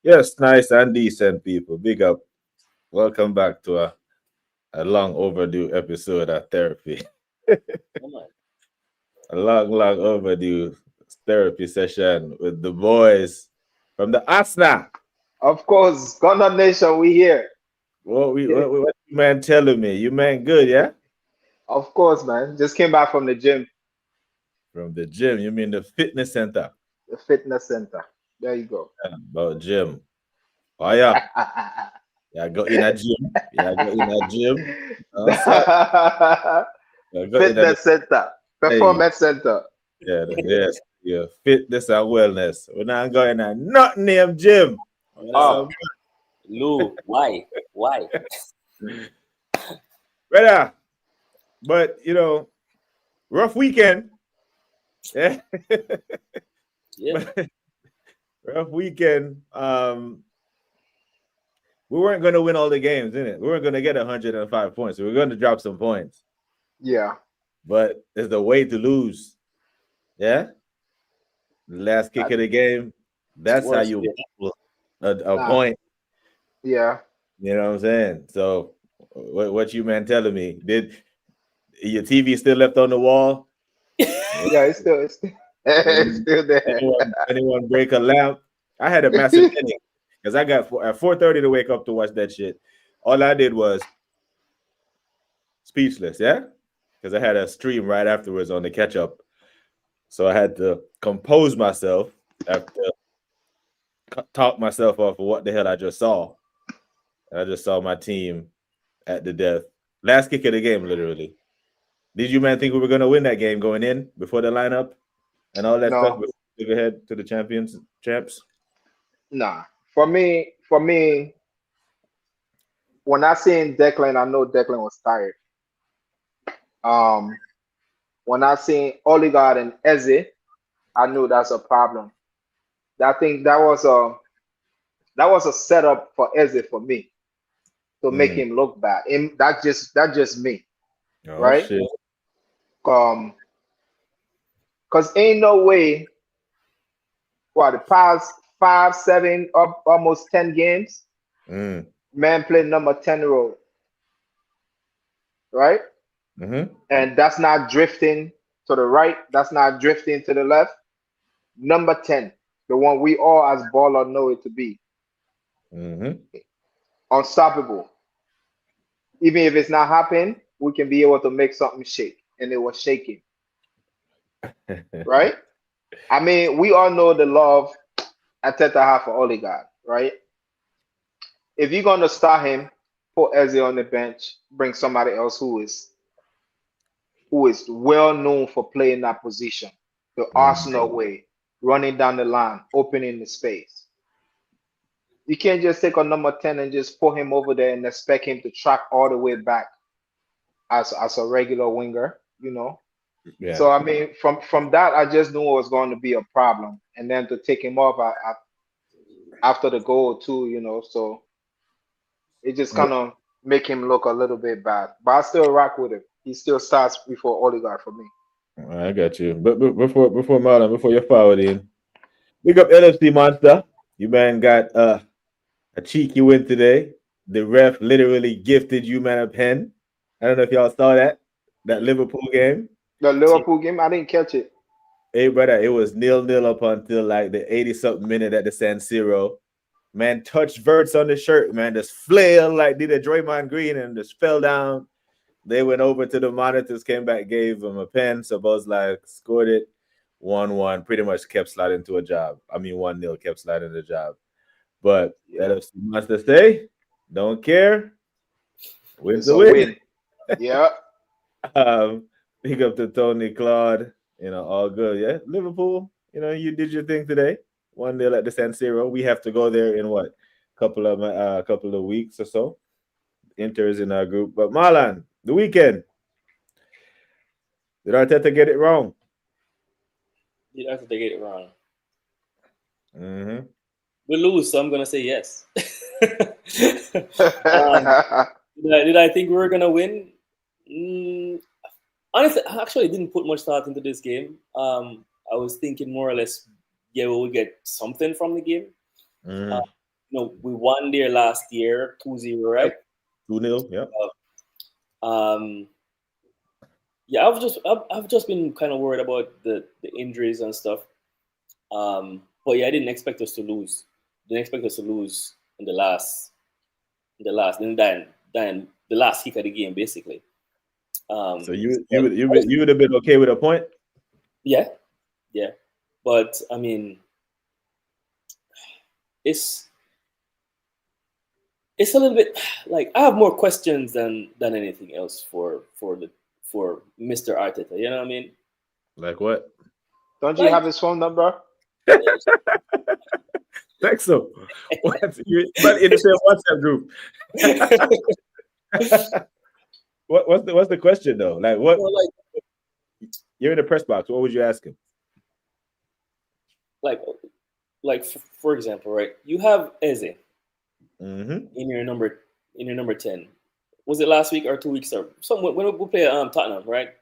Yes, nice and decent people. Big up. Welcome back to a long overdue episode of therapy. Come on. A long overdue therapy session with the boys from the Asna. Of course, Gunner Nation, we here. What you man telling me? You man good, yeah? Of course, man. Just came back from the gym, From the gym. You mean the fitness center? the fitness center. There you go. Yeah, about gym. Oh yeah. Yeah, go in a gym. Yeah, go in a gym. Outside. Yeah, go in a Fitness center, hey. performance center. Yeah, yes. Yeah. Fitness and wellness. We're not going to not name gym. Oh, So, Lou, why? Why? brother, but rough weekend. Yeah. Yeah. But rough weekend. We weren't going to win all the games, innit? We weren't going to get 105 points. We were going to drop some points. Yeah, But there's the way to lose. Yeah. The last kick that, of the game. It's That's how worse. you Yeah. bubble a nah, point. yeah, You know what I'm saying? So, what you man telling me? Did your TV still left on the wall? yeah. It's Any- still there. anyone break a lamp? I had a massive headache because I got at 4:30 to wake up to watch that shit. All I did was speechless, yeah, because I had a stream right afterwards on the catch up, so I had to compose myself after talk myself off of what the hell I just saw. I just saw my team at the death, last kick of the game, literally. Did you man think we were gonna win that game going in before the lineup and all that stuff No, before we go ahead to the champs? nah. For me, when I seen Declan, I know Declan was tired. Um, when I seen Oligard and Eze, I knew that's a problem. I think that was a setup for Eze for me to make Mm. him look bad. And that's just me, Oh right? shit. Um, cause ain't no way what the past 5, 7, up almost 10 games, Mm. man played number 10 role, right? Mm-hmm. And that's not drifting to the right, that's not drifting to the left. Number 10, the one we all as baller know it to be. Mm-hmm. Unstoppable. Even if it's not happening, we can be able to make something shake. And it was shaking, right? I mean, we all know the love Ateta have for Odegaard, right? If you're gonna start him, put Eze on the bench, bring somebody else who is well known for playing that position, the Mm. Arsenal way, running down the line, opening the space. You can't just take a number 10 and just put him over there and expect him to track all the way back as a regular winger. Yeah. So I mean, from that, I just knew it was going to be a problem, and then to take him off after the goal too. So it just kind of make him look a little bit bad. But I still rock with him. He still starts before Odegaard for me. I got you. But before Marlon, before you forward in, big up LFC Monster. You man got a cheeky win today. The ref literally gifted you man a pen. I don't know if y'all saw that Liverpool game. The Liverpool game, I didn't catch it. Hey brother, it was 0-0 up until like the 80 something minute at the San Siro. Man touched Verts on the shirt, man, just flail like did a Draymond Green and just fell down. They went over to the monitors, came back, gave him a pen. So Buzz like scored it 1-1, pretty much kept sliding to a job. I mean 1-0 kept sliding the job. But Yeah, LFC Monster say, don't care. Win's it's a a win. win. Yeah, Big up to Tony Claude. All good. Yeah. Liverpool, you did your thing today. 1-0 at the San Siro. We have to go there in what? Couple of weeks or so. Inter is in our group. But Marlon, the weekend. Did Arteta get it wrong? You have to get it wrong. Mm-hmm. We lose, so I'm gonna say yes. um, did I think we were gonna win? Mm, honestly, I actually didn't put much thought into this game. I was thinking more or less, yeah, we will get something from the game. Uh, Mm-hmm. we won there last year 2-0, right? 2-0, yeah. Um, yeah, I've just been kind of worried about the injuries and stuff. But yeah, I didn't expect us to lose. Didn't expect us to lose in the last, and then the last kick of the game, basically. So you But would have been okay with a point? yeah, yeah. But I mean, it's a little bit like I have more questions than anything else for Mr. Arteta. You know what I mean? Like what? Don't you Like, have his phone number? Think so. What? But in the same WhatsApp group. What's the question though? Like what? like You're in the press box. What would you ask him? like for example, right? You have Eze Mm-hmm. in your number 10. Was it last week or 2 weeks or something when we play Tottenham, right?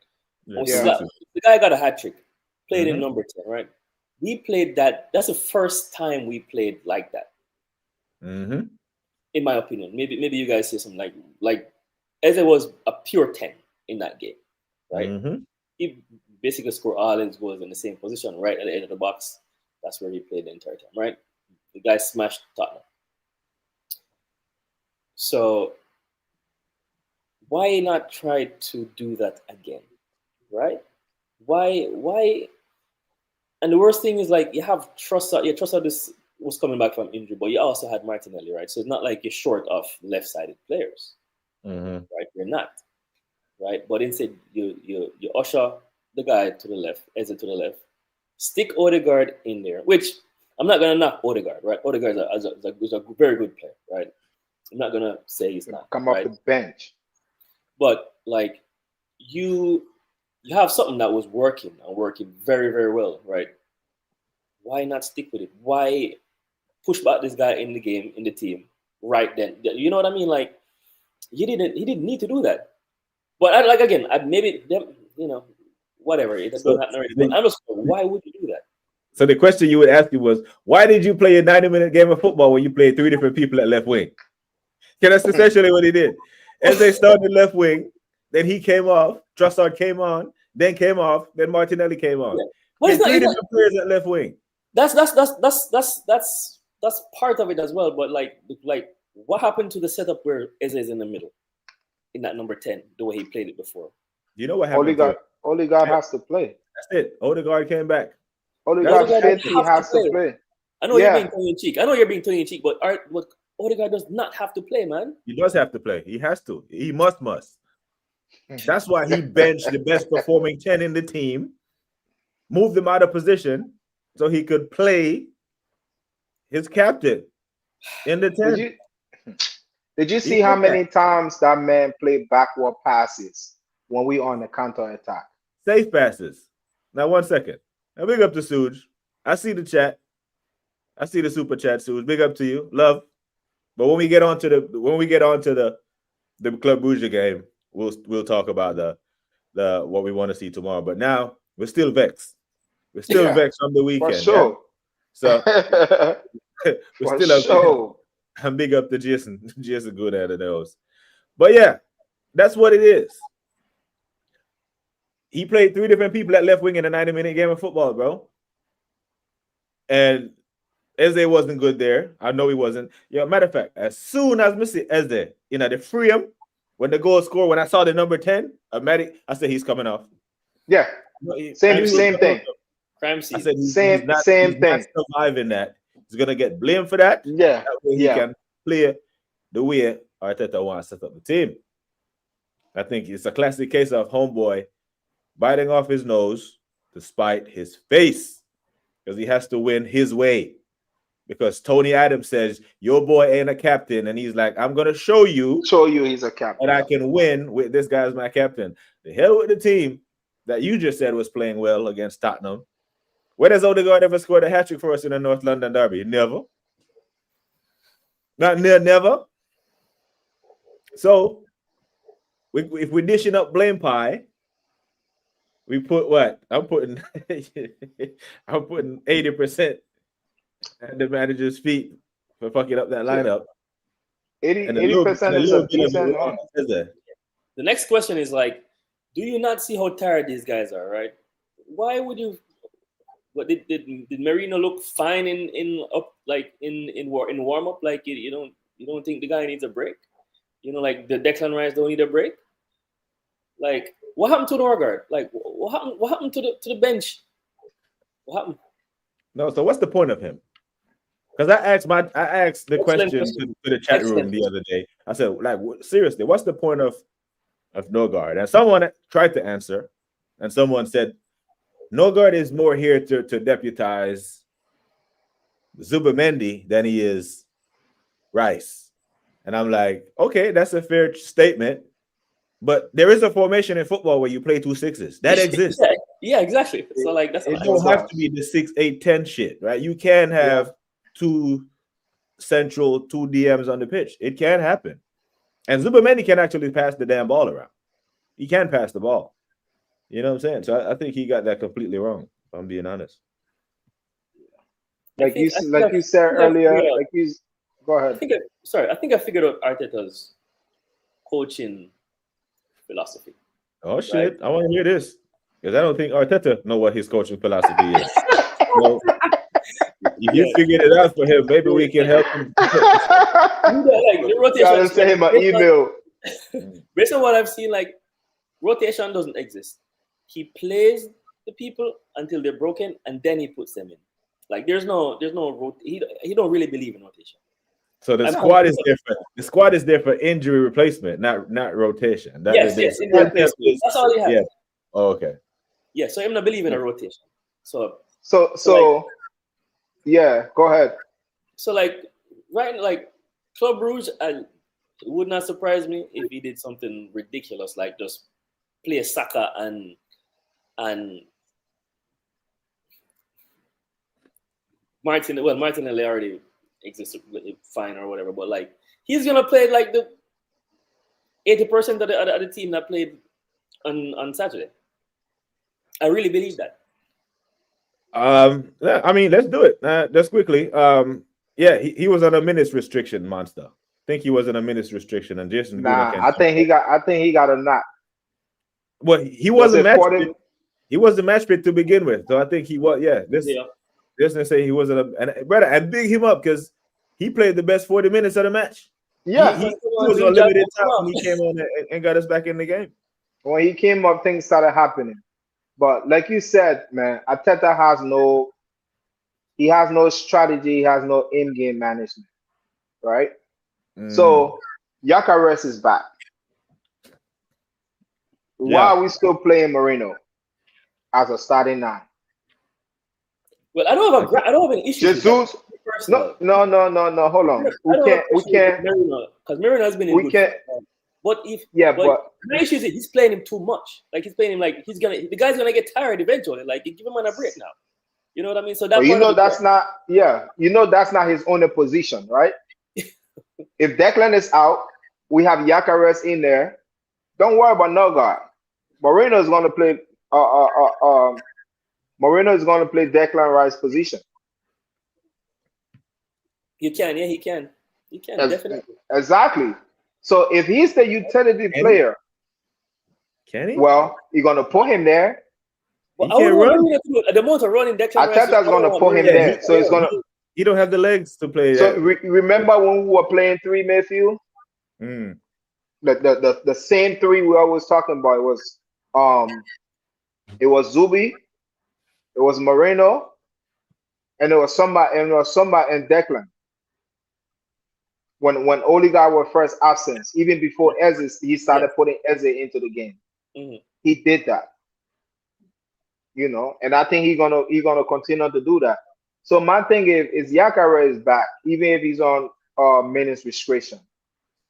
Yeah, Yeah. The guy got a hat trick. Played in Mhm. number 10, right? We played that. That's the first time we played like that, Mm-hmm. in my opinion. Maybe you guys say something like Eze was a pure 10 in that game, right? Mm-hmm. He basically scored all his goals in the same position, right at the end of the box. That's where he played the entire time, right? The guy smashed Tottenham. So why not try to do that again, right? Why? And the worst thing is like you have Trossard. Yeah, Trossard was coming back from injury, but you also had Martinelli, right? So it's not like you're short of left-sided players, Mm-hmm. right? You're not, right? But instead you usher the guy to the left, exit to the left, stick Odegaard in there, which I'm not gonna knock Odegaard, right? Odegaard is a very good player, right? I'm not gonna say he's not, Come off right? the bench. But like you have something that was working and working very, very well, right? Why not stick with it? Why push back this guy in the game, in the team, right then? You know what I mean? Like he didn't need to do that. But like again, maybe them, whatever. It So don't happen already. But the, I'm just why would you do that? so the question you would ask him was, why did you play a 90-minute game of football when you played 3 different people at left wing? Because that's essentially what he did. As they started left wing, then he came off, Trossard came on, then came off, then Martinelli came on. Yeah. But Played three different players at left wing. That's part of it as well. But like what happened to the setup where Eze is in the middle in that number 10, the way he played it before? You know what happened? Odegaard has to play. That's it. Odegaard came back. Odegaard Odegaard fit. doesn't He have to has to play. play. I know Yeah. you're being tongue in cheek. But Odegaard does not have to play, man. He does have to play. He has to. He must. That's why he benched the best performing 10 in the team, moved him out of position so he could play his captain in the 10. Did you see how many times that man played backward passes when we on the counter attack? Safe passes. Now, 1 second. Now, big up to Suge. I see the chat. I see the super chat, Suge. Big up to you. Love. But when we get on to the Club Brugge game, we'll talk about the what we want to see tomorrow. But now we're still vexed. We're still vexed from the weekend. For sure. Yeah? So we're still sure. I'm big up to Jason. Jason good at it those. But yeah, that's what it is. He played 3 different people at left wing in a 90-minute game of football, bro. And Eze wasn't good there. I know he wasn't. Yeah, matter of fact, as soon as Missy Eze, the frame, when the goal scored, when I saw the number 10, I said he's coming off. Yeah. Same thing. Crime scene. I said he's same not surviving that. He's gonna get blamed for that. Yeah. That way he can play the way Arteta wants to set up the team. I think it's a classic case of homeboy biting off his nose to spite his face because he has to win his way. Because Tony Adams says your boy ain't a captain, and he's like, I'm gonna show you he's a captain, and I can win with this guy as my captain. The hell with the team that you just said was playing well against Tottenham. When has Odegaard ever scored a hat trick for us in the North London derby? Never. Not near never. So if we're dishing up blame pie, we put what? I'm putting 80% at the manager's feet for fucking up that lineup. 80% a is little a bit of it decent wrong, man. is there? The next question is like, do you not see how tired these guys are? Right? Why would you? What did Marino look fine in up like in warm up? Like you don't think the guy needs a break? You know, like the Declan Rice don't need a break. Like what happened to Norgard? Like what happened to the bench? What happened? No, so what's the point of him? Because I asked the Excellent question question. to the chat room Excellent the other day. I said, like, seriously, what's the point of Norgard? And someone tried to answer, and someone said, Norgard is more here to deputize Zubamendi than he is Rice. And I'm like, okay, that's a fair statement. But there is a formation in football where you play 2 6s. That exists. Yeah, exactly. So like that's It don't have to be the 6, 8, 10 shit, right? You can have 2 central, 2 DMs on the pitch. It can happen. And Zubamendi can actually pass the damn ball around. He can pass the ball. You know what I'm saying? So I think he got that completely wrong, if I'm being honest. Like you said earlier, go ahead. I think I figured out Arteta's coaching philosophy. Oh shit! Right? I want to hear this because I don't think Arteta know what his coaching philosophy is. So, if you figured it out for him, maybe we can help him. Gotta send him an email. Based on what I've seen, like rotation doesn't exist. He plays the people until they're broken, and then he puts them in. Like there's no he don't really believe in rotation. So the squad is different. The squad is there for injury replacement, not rotation. Yes, injury replacement. That's all he has. Yeah. Oh, okay. Yeah, so I'm not believing in a rotation. So yeah, go ahead. So like Club Brugge, it would not surprise me if he did something ridiculous like just play Saka and Martinelli already exists fine or whatever, but like he's gonna play like the 80% of the team that played on Saturday. I really believe that. I mean, let's do it just quickly. Yeah, he was on a minutes restriction, Monster. I think he was on a minutes restriction, and Jason. I think he got a knock. Well, he wasn't he was the match fit to begin with, so I think he was. Yeah, Jason say he wasn't, and brother, and big him up because he played the best 40 minutes of the match. Yeah, he was on limited time when he came on and got us back in the game. When he came up, things started happening. But like you said, man, Arteta has no strategy, he has no in-game management, right? So Gyökeres is back. Why are we still playing Marino as a starting 9? Well, I don't have an issue. Jesus, no. Hold on. We can't because Marino has been in good form. But my issue is he's playing him too much. Like he's playing him like the guy's gonna get tired eventually. Like give him on a break now. You know what I mean? So that's not his own position, right? If Declan is out, we have Gyökeres in there. Don't worry about Norgard. Marino is gonna play Declan Rice's position. He can definitely. Exactly. So if he's the utility player, can he? Well, you're gonna put him there. Well, he can't run. At the moment of running, Arteta's gonna put him there. So he's gonna. He don't have the legs to play. So remember when we were playing 3 midfield? The same 3 we always talking about. It was Zubi, it was Moreno, and it was somebody and Declan. When Odegaard was first absent, even before Eze, he started putting Eze into the game. He did that, and I think he's gonna continue to do that. So my thing is Gyökeres is back, even if he's on minutes restriction.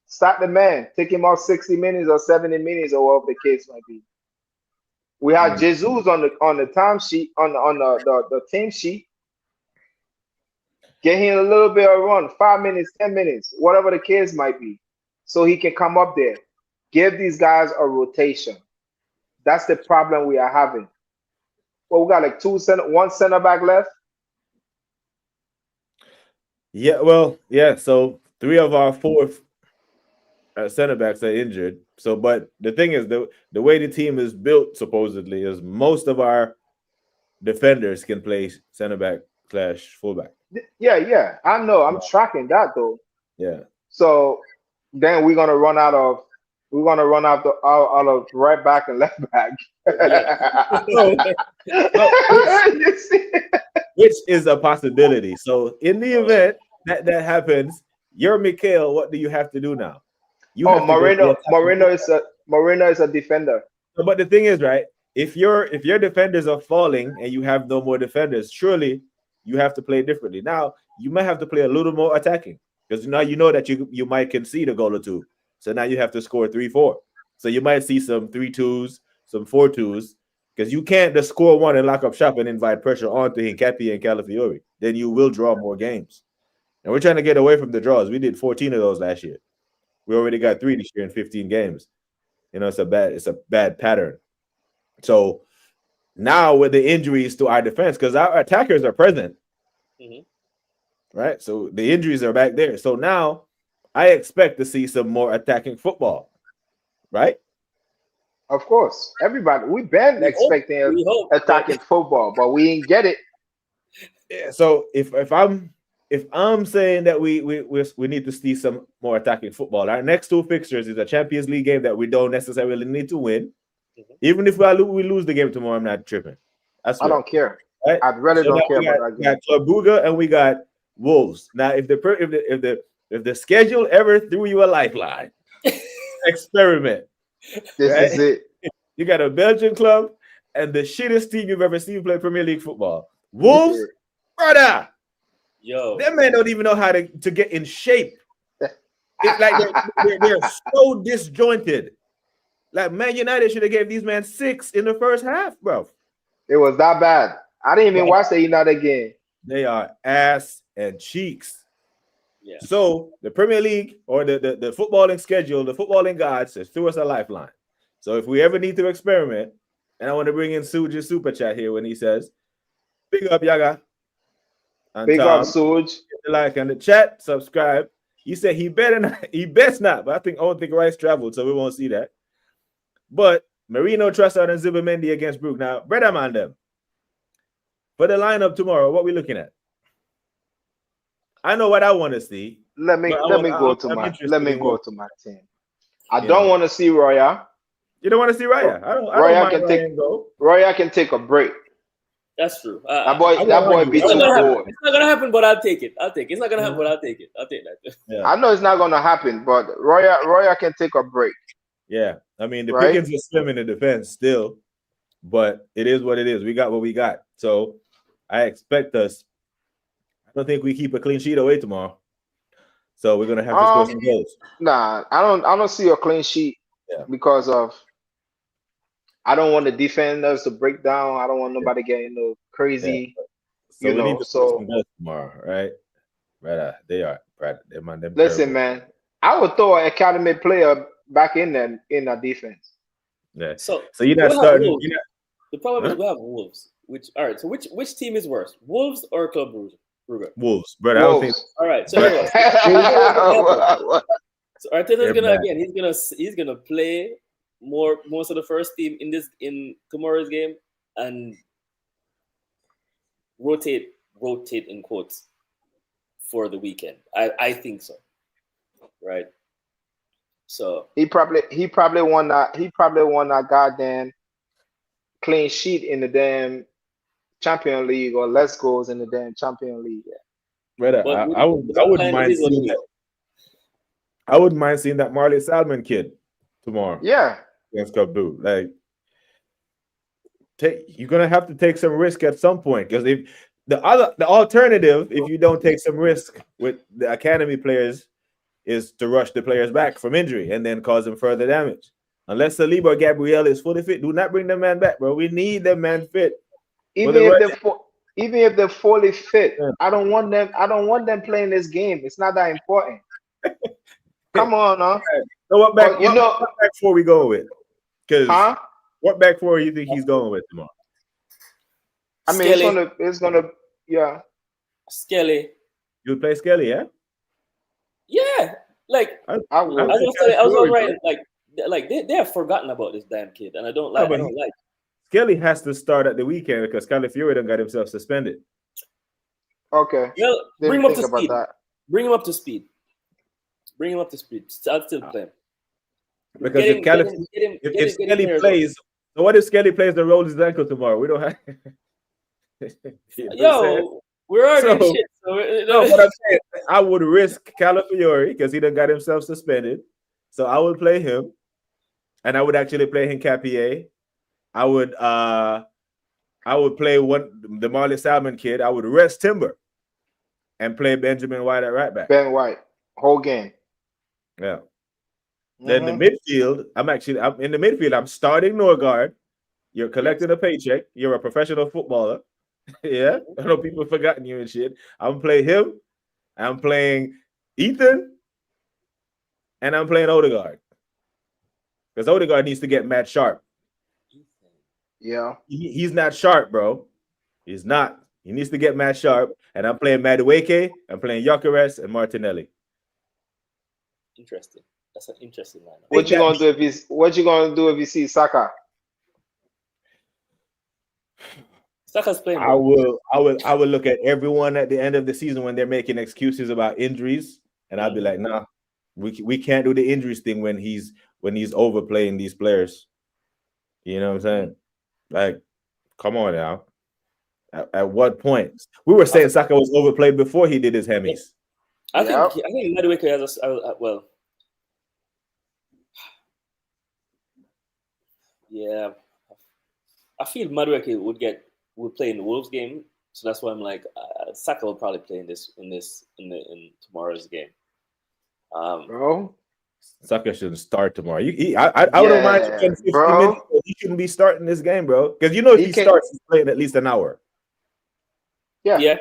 Start the man, take him off 60 minutes or 70 minutes or whatever the case might be. We have Jesus on the time sheet on the team sheet. Get him a little bit of run, 5 minutes, 10 minutes, whatever the case might be, so he can come up there. Give these guys a rotation. That's the problem we are having. Well, we got like one center back left. Yeah, well, yeah. So 3 of our 4 center backs are injured. So, but the thing is, the way the team is built supposedly is most of our defenders can play center back slash fullback. Yeah, yeah. I know. I'm tracking that though. Yeah. So then we're gonna run out of right back and left back. Yeah. So, so which, You see? which is a possibility. So, in the event that happens, you're Mikhail. What do you have to do now? You Oh, have to go be attacking. Moreno is a defender. So, but the thing is, right? If your defenders are falling and you have no more defenders, surely you have to play differently. Now you might have to play a little more attacking because now you know that you might concede a goal or two. So now you have to score 3-4. So you might see some 3-2s, some 4-2s, because you can't just score one and lock up shop and invite pressure onto Hincapi and Calafiori. Then you will draw more games. And we're trying to get away from the draws. We did 14 of those last year. We already got 3 this year in 15 games. It's a bad pattern. So now with the injuries to our defense, because our attackers are present, Mhm. right? So the injuries are back there. So now I expect to see some more attacking football, right? Of course, everybody. We've been expecting We hope, but attacking football, but we ain't get it. Yeah, so if I'm saying that we need to see some more attacking football, our next 2 fixtures is a Champions League game that we don't necessarily need to win. Mhm. Even if we lose the game tomorrow, I'm not tripping. I I swear. don't care. Right? I really So now don't care we got, about that we game. got Club Brugge and we got Wolves. Now, if the schedule ever threw you a lifeline, experiment, This right? is it. You got a Belgian club and the shittest team you've ever seen play Premier League football. Yeah. Wolves, brother, yo, them men don't even know how to get in shape. It's like they're so disjointed. Like Man United should have gave these men 6 in the first half, bro. It was that bad. I didn't even Bro, watch the United game. they are ass and cheeks. yeah. So the Premier League or the footballing schedule, the footballing gods has threw us a lifeline. So if we ever need to experiment, and I want to bring in Suge's super chat here when he says, "Big up Yaga and Big up Tom, Suge. hit the like and the chat, subscribe." He said he better not, he best not, but I don't think Rice traveled, so we won't see that. But Marino, Trossard, and Zubimendi against Brugge. Now, brother man, them for the lineup tomorrow, what we looking at? I know what I want to see, Let me but let me go to I'm my let interested me in go what to my team. I you don't know. want to see Roya. You don't want to see Raya. I don't Roya mind can take Ryan go. Roya can take a break. That's true. That I boy won't that boy argue. be It's I not too won't gonna happen. argue. old. It's not gonna happen, but I'll take it. I'll take it. It's not gonna happen, Mhm. but I'll take it. I'll take that. Yeah, I know it's not gonna happen, but Roya can take a break, yeah. I mean, the right? pickings are slim in the defense still, but it is what it is. We got what we got. So I expect us. I don't think we keep a clean sheet away tomorrow. So we're gonna have to score Um, some goals. nah, I don't see a clean sheet Yeah, because of I don't want the defenders to break down. I don't want yeah, nobody getting no yeah. crazy, So we need to score So some goals tomorrow, right? Right. They are. Right. Them listen, terrible. man, I would throw an academy player back in there in the defense. Yeah. So So you're we not have starting. Wolves. You're The problem not, is huh? we have Wolves. Which all right. So which team is worse, Wolves or Club Brugge? Brugge. Wolves, but I don't think. Wolves. All right. So But here, so here is what happened. So Arteta's they're gonna bad. again. He's gonna play most of the first team in tomorrow's game and rotate in quotes for the weekend. I think so. Right. So he probably won that goddamn clean sheet in the damn Champion League or less goals in the damn Champion League. Brother, but I would with I that wouldn't line, it mind is what it seeing is. that. I wouldn't mind seeing that Marley Salmon kid tomorrow Yeah, against Cup Blue. Like, you're gonna have to take some risk at some point because if the alternative, if you don't take some risk with the academy players, is to rush the players back from injury and then cause them further damage. Unless Saliba or Gabriel is fully fit, do not bring the man back, bro. We need the man fit for even the if run. even if they're fully fit, Yeah. I don't want them. I don't want them playing this game. It's not that important. Come on, huh? So what back? But What back four we going with? Because huh? what back four you think he's going with tomorrow? I mean, Skelly, it's gonna, yeah. Skelly, You would play Skelly, yeah? Yeah, like I, I I as I would. would was telling, I was all Calafiori, right. bro. Like they have forgotten about this damn kid, and I don't No, like. I but don't like. Skelly has to start at the weekend because Calafiori done got himself suspended. Okay. Well, bring Didn't him up think to about speed. that. Bring him up to speed. Bring him up to speed. I'll still play him. Because if if Get him Skelly players up. plays, so what if Skelly plays the roll his ankle tomorrow? We don't have. You know what I'm saying? Yo, we're arguing So shit. So no, what I'm saying, I would risk Calafiori because he done got himself suspended. So I would play him, and I would actually play Hincapié. I would play the Marley Salmon kid. I would rest Timber and play Benjamin White at right back. Ben White, whole game. Yeah. Then the midfield, I'm in the midfield. I'm starting Norgard. You're collecting a paycheck. You're a professional footballer. Yeah. I know people have forgotten you and shit. I'm playing him. I'm playing Ethan. And I'm playing Odegaard. Because Odegaard needs to get Matt Sharp. Yeah. He's not sharp, bro. He's not. He needs to get Matt Sharp. And I'm playing Madueke. I'm playing Gyökeres and Martinelli. Interesting. That's an interesting lineup. What you gonna do if you see Saka? Saka's playing. I will look at everyone at the end of the season when they're making excuses about injuries, and I'll be like, nah, we can't do the injuries thing when he's overplaying these players. You know what I'm saying? Like, come on now. At what point? We were saying Saka was overplayed before he did his Hemis. I think Madueke has well. Yeah, I feel Madueke would play in the Wolves game, so that's why I'm like Saka will probably play in tomorrow's game. Bro, Saka shouldn't start tomorrow. I wouldn't mind spending 50 minutes. He shouldn't be starting this game, bro. Because if he starts, he's playing at least an hour. Yeah.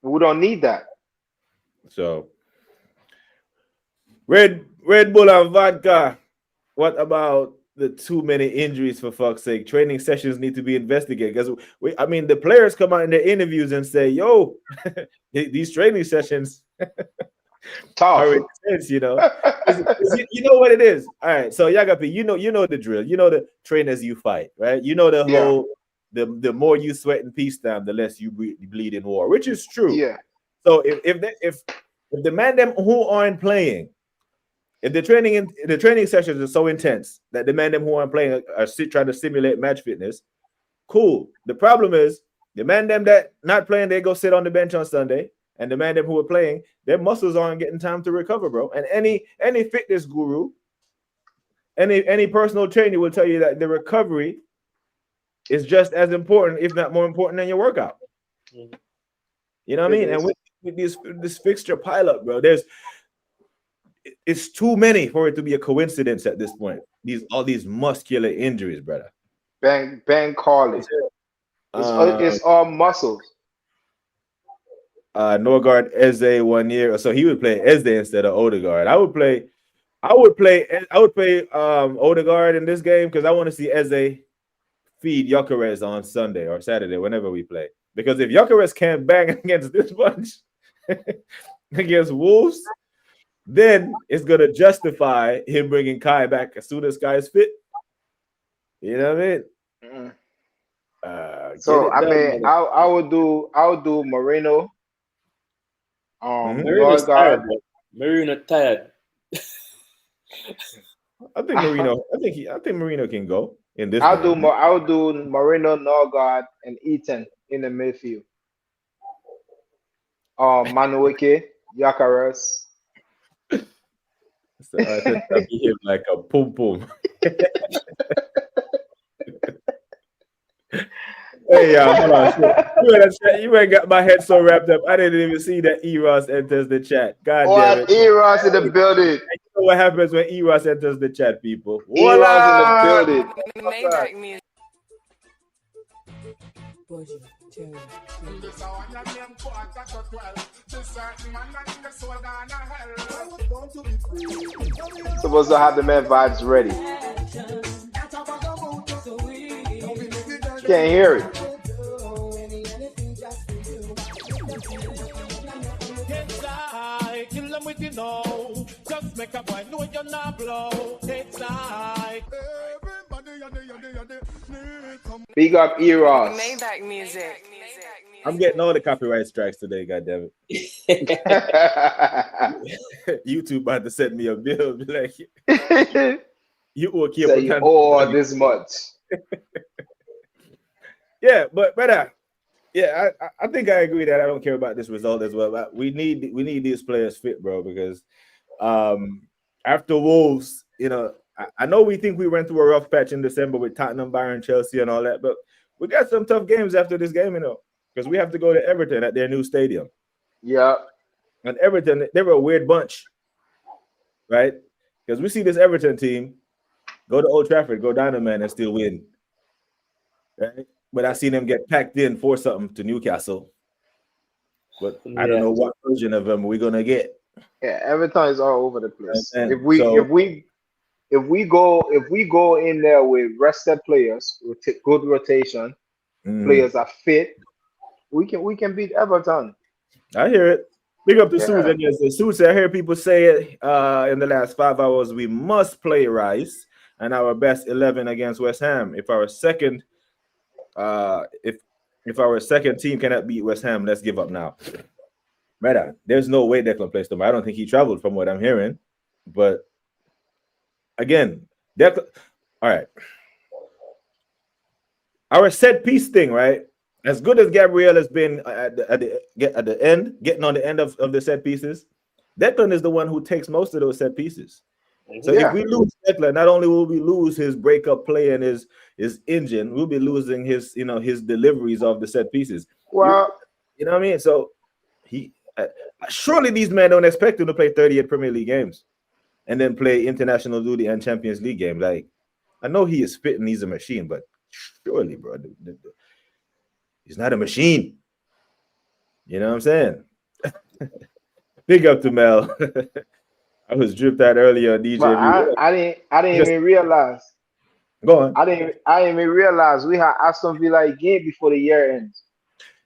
We don't need that. So, Red Bull and vodka. What about the too many injuries, for fuck's sake? Training sessions need to be investigated. Because the players come out in their interviews and say, yo, these training sessions are intense, you know. You know what it is. All right, so Yagapi, you know the drill. You know the trainers you fight, right? You know the whole the more you sweat in peacetime, the less you bleed in war, which is true. Yeah. So if the man them who aren't playing, if the training sessions are so intense that the man them who aren't playing are trying to simulate match fitness, cool. The problem is the man them that not playing, they go sit on the bench on Sunday, and the man them who are playing, their muscles aren't getting time to recover, bro. And any fitness guru, any personal trainer will tell you that the recovery is just as important, if not more important, than your workout. You know what I mean? And with this fixture pileup, bro, it's too many for it to be a coincidence at this point. All these muscular injuries, brother. Ben Carly. It's all muscles. Norgard Eze 1 year, so he would play Eze instead of Odegaard. I would play Odegaard in this game because I want to see Eze feed Gyökeres on Sunday or Saturday, whenever we play. Because if Gyökeres can't bang against this bunch against Wolves, then it's gonna justify him bringing Kai back as soon as Kai is fit. You know what I mean? So I would do Moreno. Marino's tired. Marino tired. I think Marino can go in this. I'll do Moreno, Norgard, and Ethan in the midfield. Manueke, Gyökeres. So I think that'd be him like a pum pum. Hey, hold on. You ain't got my head so wrapped up. I didn't even see that Eros enters the chat. God damn it. Eros in the building. You know what happens when Eros enters the chat, people? Eros in the building. Maybach music. Supposed to have the man vibes ready. Can't hear it. them with you know. Just make a boy know you're not blow. It's like Big up Eros. Maybach music. I'm getting all the copyright strikes today, goddammit. YouTube about to send me a bill. Be like, you will keep So you owe this much. Yeah, but brother, yeah, I think I agree that I don't care about this result as well. But we need these players fit, bro, because after Wolves, you know, I know we think we went through a rough patch in December with Tottenham, Bayern, Chelsea, and all that, but we got some tough games after this game, you know, because we have to go to Everton at their new stadium. Yeah. And Everton, they were a weird bunch, right? Because we see this Everton team go to Old Trafford, go down to man, and still win. Right? But I seen them get packed in for something to Newcastle. But I don't know what version of them we're gonna get. Yeah, Everton is all over the place. And If we go in there with rested players, with good rotation, players are fit, we can beat Everton. I hear it. Big up to Yeah. Susan. Yes, the Susan. I hear people say it in the last 5 hours. We must play Rice and our best 11 against West Ham. If our second team cannot beat West Ham, let's give up now. Right. There's no way Declan plays tomorrow. I don't think he traveled from what I'm hearing. But again, all right. Our set piece thing, right? As good as Gabriel has been at the end, getting on the end of the set pieces, Declan is the one who takes most of those set pieces. So if we lose Declan, not only will we lose his breakup play and his engine, we'll be losing his deliveries of the set pieces. Well, you know what I mean? So he surely these men don't expect him to play 38 Premier League games and then play international duty and Champions League games. Like, I know he is fit and he's a machine, but surely, bro, he's not a machine. You know what I'm saying? Big up to Mel. I was dripped out earlier on DJ. But I didn't even realize. Go on. I didn't even realize we had Aston Villa again before the year ends.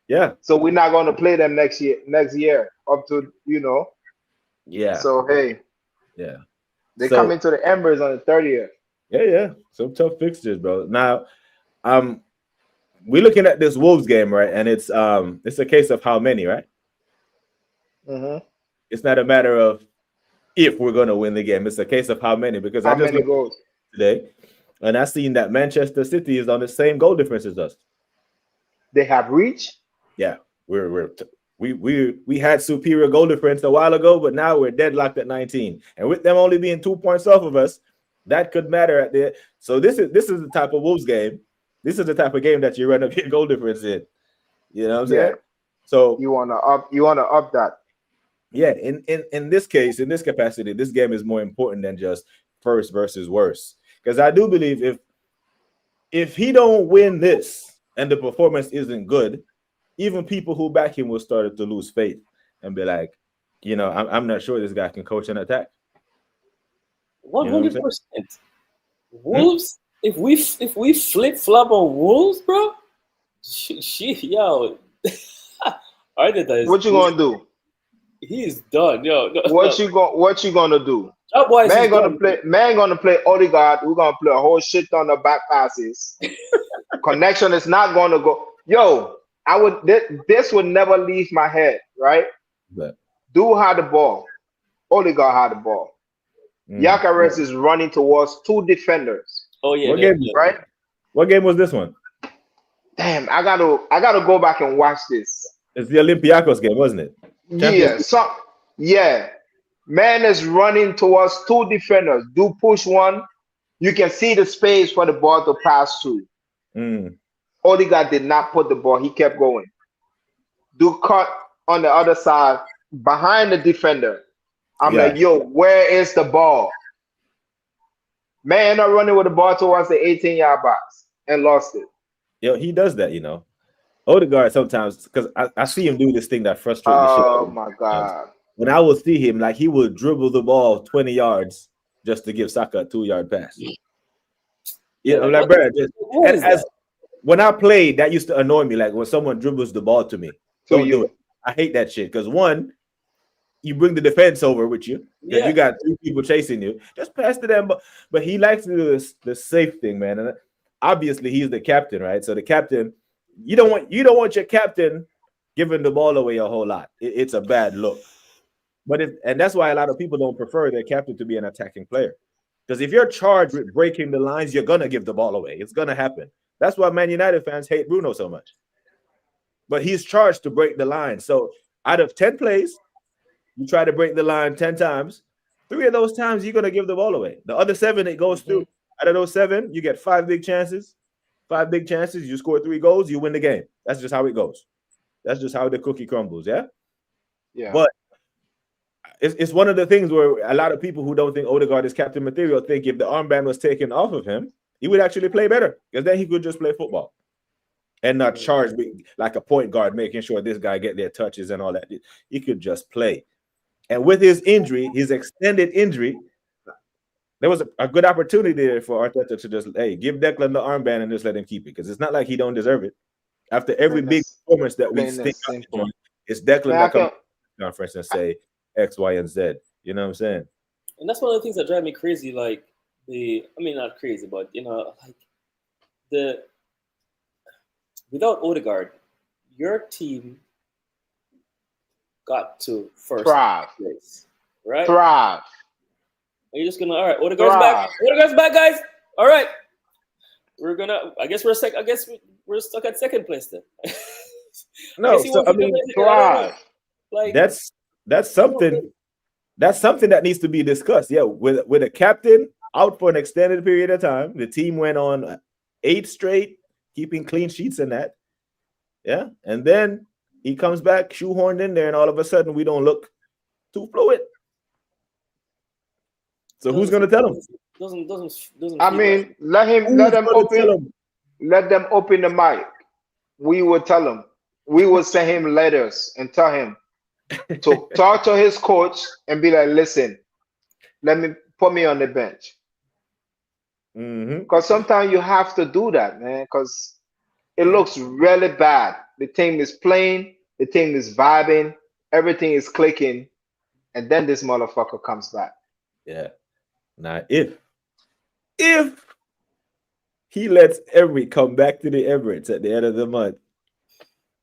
Yeah. So we're not going to play them next year up to, you know. Yeah. So hey. Yeah. They come into the Embers on the 30th. Yeah. Some tough fixtures, bro. Now, we're looking at this Wolves game, right? And it's a case of how many, right? Mm-hmm. It's not a matter of if we're going to win the game. It's a case of how many, because I just looked goals today, and I seen that Manchester City is on the same goal difference as us. They have reached. Yeah, we had superior goal difference a while ago, but now we're deadlocked at 19, and with them only being 2 points off of us, that could matter at the. So this is the type of Wolves game. This is the type of game that you run up your goal difference in. You know what I'm saying? So you wanna up that. Yeah, in this case, in this capacity, this game is more important than just first versus worst. Because I do believe if he don't win this and the performance isn't good, even people who back him will start to lose faith and be like, you know, I'm not sure this guy can coach an attack. 100%. Wolves. If we flip flop on Wolves, bro, yo, what you gonna do? He's done, yo. What you gonna do? That boy gonna play Odegaard. We're gonna play a whole shit on the back passes. Connection is not gonna go. Yo, this would never leave my head, right? But Dude had the ball. Odegaard had the ball. Gyökeres is running towards two defenders. Oh yeah, right? What game was this one? Damn, I gotta go back and watch this. It's the Olympiacos game, wasn't it? Yeah. Man is running towards two defenders. Do push one. You can see the space for the ball to pass to. Odegaard did not put the ball. He kept going. Do cut on the other side behind the defender. I'm like, yo, where is the ball? Man not running with the ball towards the 18-yard box and lost it. Yo, he does that, you know. Odegaard sometimes, because I see him do this thing that frustrates the shit. Oh my God. When I will see him, like, he will dribble the ball 20 yards just to give Saka a 2-yard pass. Yeah, I'm like, bro, when I played, that used to annoy me. Like when someone dribbles the ball to me, don't do it. I hate that shit because one, you bring the defense over with you because Yeah. you got 3 people chasing you. Just pass to them. But he likes to do this the safe thing, man. And obviously he's the captain, right? So the captain, you don't want your captain giving the ball away a whole lot. It's a bad look. And that's why a lot of people don't prefer their captain to be an attacking player. Because if you're charged with breaking the lines, you're gonna give the ball away. It's gonna happen. That's why Man United fans hate Bruno so much. But he's charged to break the line. So out of 10 plays, you try to break the line 10 times. 3 of those times, you're going to give the ball away. The other 7, it goes through. Out of those 7, you get 5 big chances. 5 big chances. You score 3 goals, you win the game. That's just how it goes. That's just how the cookie crumbles, yeah? Yeah. But it's one of the things where a lot of people who don't think Odegaard is captain material think if the armband was taken off of him, he would actually play better because then he could just play football and not charge like a point guard, making sure this guy get their touches and all that. He could just play. And with his injury, his extended injury, there was a good opportunity there for Arteta to just, hey, give Declan the armband and just let him keep it because it's not like he don't deserve it. After every big performance that we think it's Declan that comes to the conference and say X, Y, and Z. You know what I'm saying? And that's one of the things that drive me crazy. Like not crazy, but like without Odegaard, your team got to first place, right? Thrive. Are you just gonna all right? Odegaard's back. Odegaard's back, guys. All right, we're gonna. I guess we're stuck at second place then. No, so I mean, thrive. Like that's something that needs to be discussed. Yeah, with a captain out for an extended period of time, the team went on 8 straight, keeping clean sheets and that. Yeah, and then he comes back, shoehorned in there, and all of a sudden we don't look too fluid. So who's going to tell him? Doesn't. I mean, let them open the mic. We will tell him. We will send him letters and tell him to talk to his coach and be like, listen, put me on the bench. Because sometimes you have to do that, man, because it looks really bad. The team is playing, the team is vibing, everything is clicking, and then this motherfucker comes back. Yeah. Now, if he lets Emery come back to the Emirates at the end of the month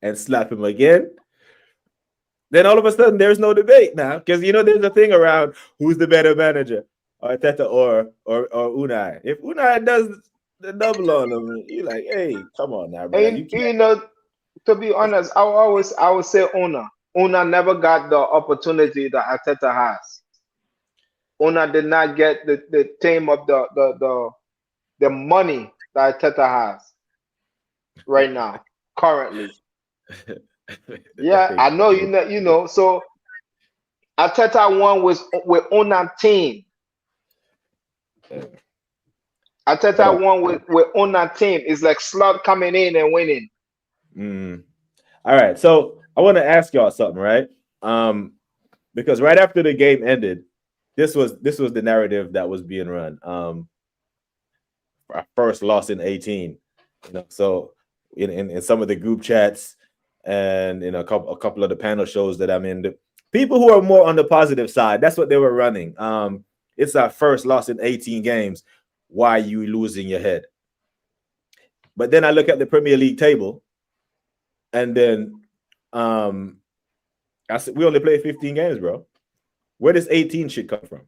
and slap him again, then all of a sudden there's no debate now. Because there's a thing around who's the better manager, Arteta or Unai. If Unai does the double on him, you're like, hey, come on now, bro. And, to be honest, I would say Una. Una never got the opportunity that Arteta has. Una did not get the team of the money that Arteta has right now, currently. Yeah, I know you know. So Arteta won with Una team. Arteta won with Una team. It's like Slot coming in and winning. All right, so I want to ask y'all something, right? Because right after the game ended, this was the narrative that was being run. Our first loss in 18. So in some of the group chats and in a couple of the panel shows that I'm in, the people who are more on the positive side, that's what they were running. It's our first loss in 18 games. Why are you losing your head? But then I look at the Premier League table, and then I said we only played 15 games, bro. Where does 18 shit come from?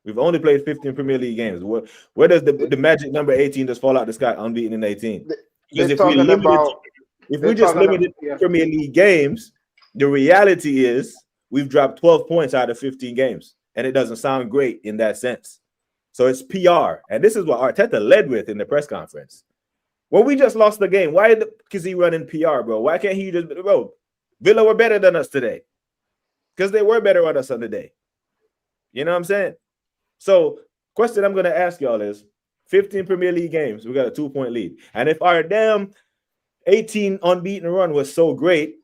We've only played 15 Premier League games. Where does the magic number 18 just fall out the sky unbeaten in 18? Because if we just limited Premier League games, the reality is we've dropped 12 points out of 15 games, and it doesn't sound great in that sense. So it's PR, and this is what Arteta led with in the press conference. Well, we just lost the game. Why is he running PR, bro? Why can't he just, bro? Villa were better than us today because they were better on us on the day. You know what I'm saying? So, question I'm going to ask y'all is 15 Premier League games, we got a 2-point lead. And if our damn 18 unbeaten run was so great,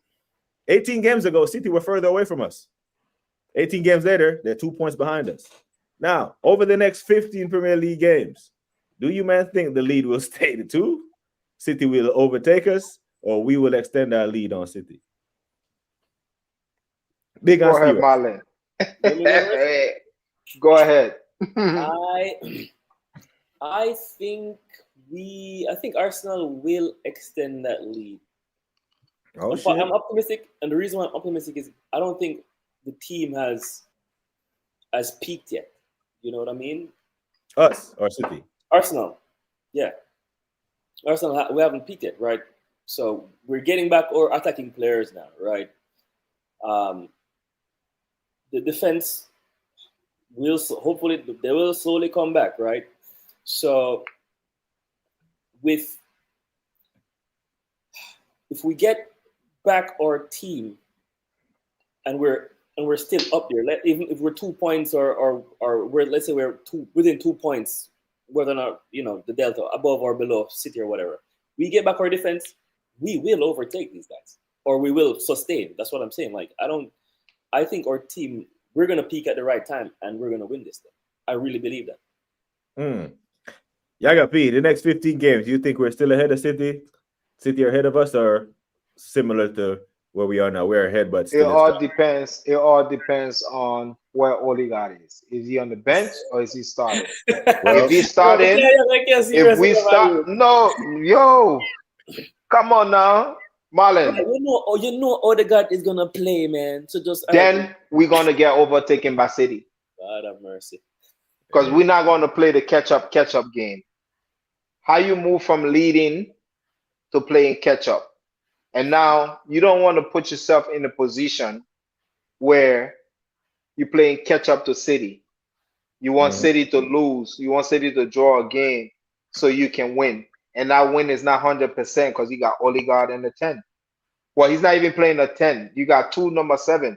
18 games ago, City were further away from us. 18 games later, they're 2 points behind us. Now, over the next 15 Premier League games, do you, man, think the lead will stay to 2? City will overtake us, or we will extend our lead on City? Go ahead, Marlon. Go ahead. I think I think Arsenal will extend that lead. Oh I'm shit. optimistic, and the reason why I'm optimistic is I don't think the team has peaked yet. You know what I mean? Us or City. Arsenal, yeah, Arsenal. We haven't peaked yet, right? So we're getting back our attacking players now, right? Um, the defense will hopefully they will slowly come back, right? So with if we get back our team and we're still up there, even if we're 2 points or we're, let's say we're within 2 points, whether or not the delta above or below City or whatever, we get back our defense, we will overtake these guys or we will sustain. That's what I'm saying. Like I think our team, we're gonna peak at the right time and we're gonna win this thing. I really believe that. Yaga P, the next 15 games, do you think we're still ahead of City? City are ahead of us or similar to where we are now? We're ahead, but It still in all stock. depends. It all depends on where Odegaard is. Is he on the bench or is he starting? Well, If he's Bro, starting, I can't see if rest we of start, the no, yo, come on now, Right, Marlon. you know Odegaard is gonna play, man. So just all right. Then we're gonna get overtaken by City God have mercy. because we're not gonna play the catch up game. How you move from leading to playing catch up, and now you don't want to put yourself in a position where you're playing catch up to City. You want City to lose. You want City to draw a game so you can win. And that win is not 100% because you got Odegaard in the 10. Well, he's not even playing a 10. You got two number 7.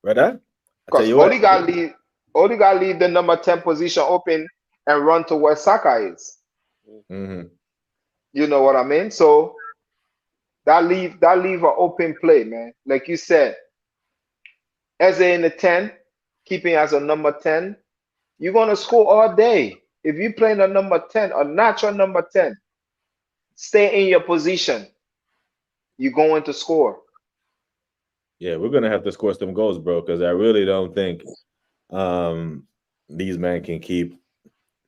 brother, I tell Because you what. Odegaard leave the number 10 position open and run to where Saka is. Mm-hmm. You know what I mean? So that leave an open play, man. Like you said, Eze in the 10, keeping as a number 10, you're gonna score all day. If you're playing a number 10, a natural number 10, stay in your position. You're going to score. Yeah, we're gonna have to score some goals, bro, because I really don't think these men can keep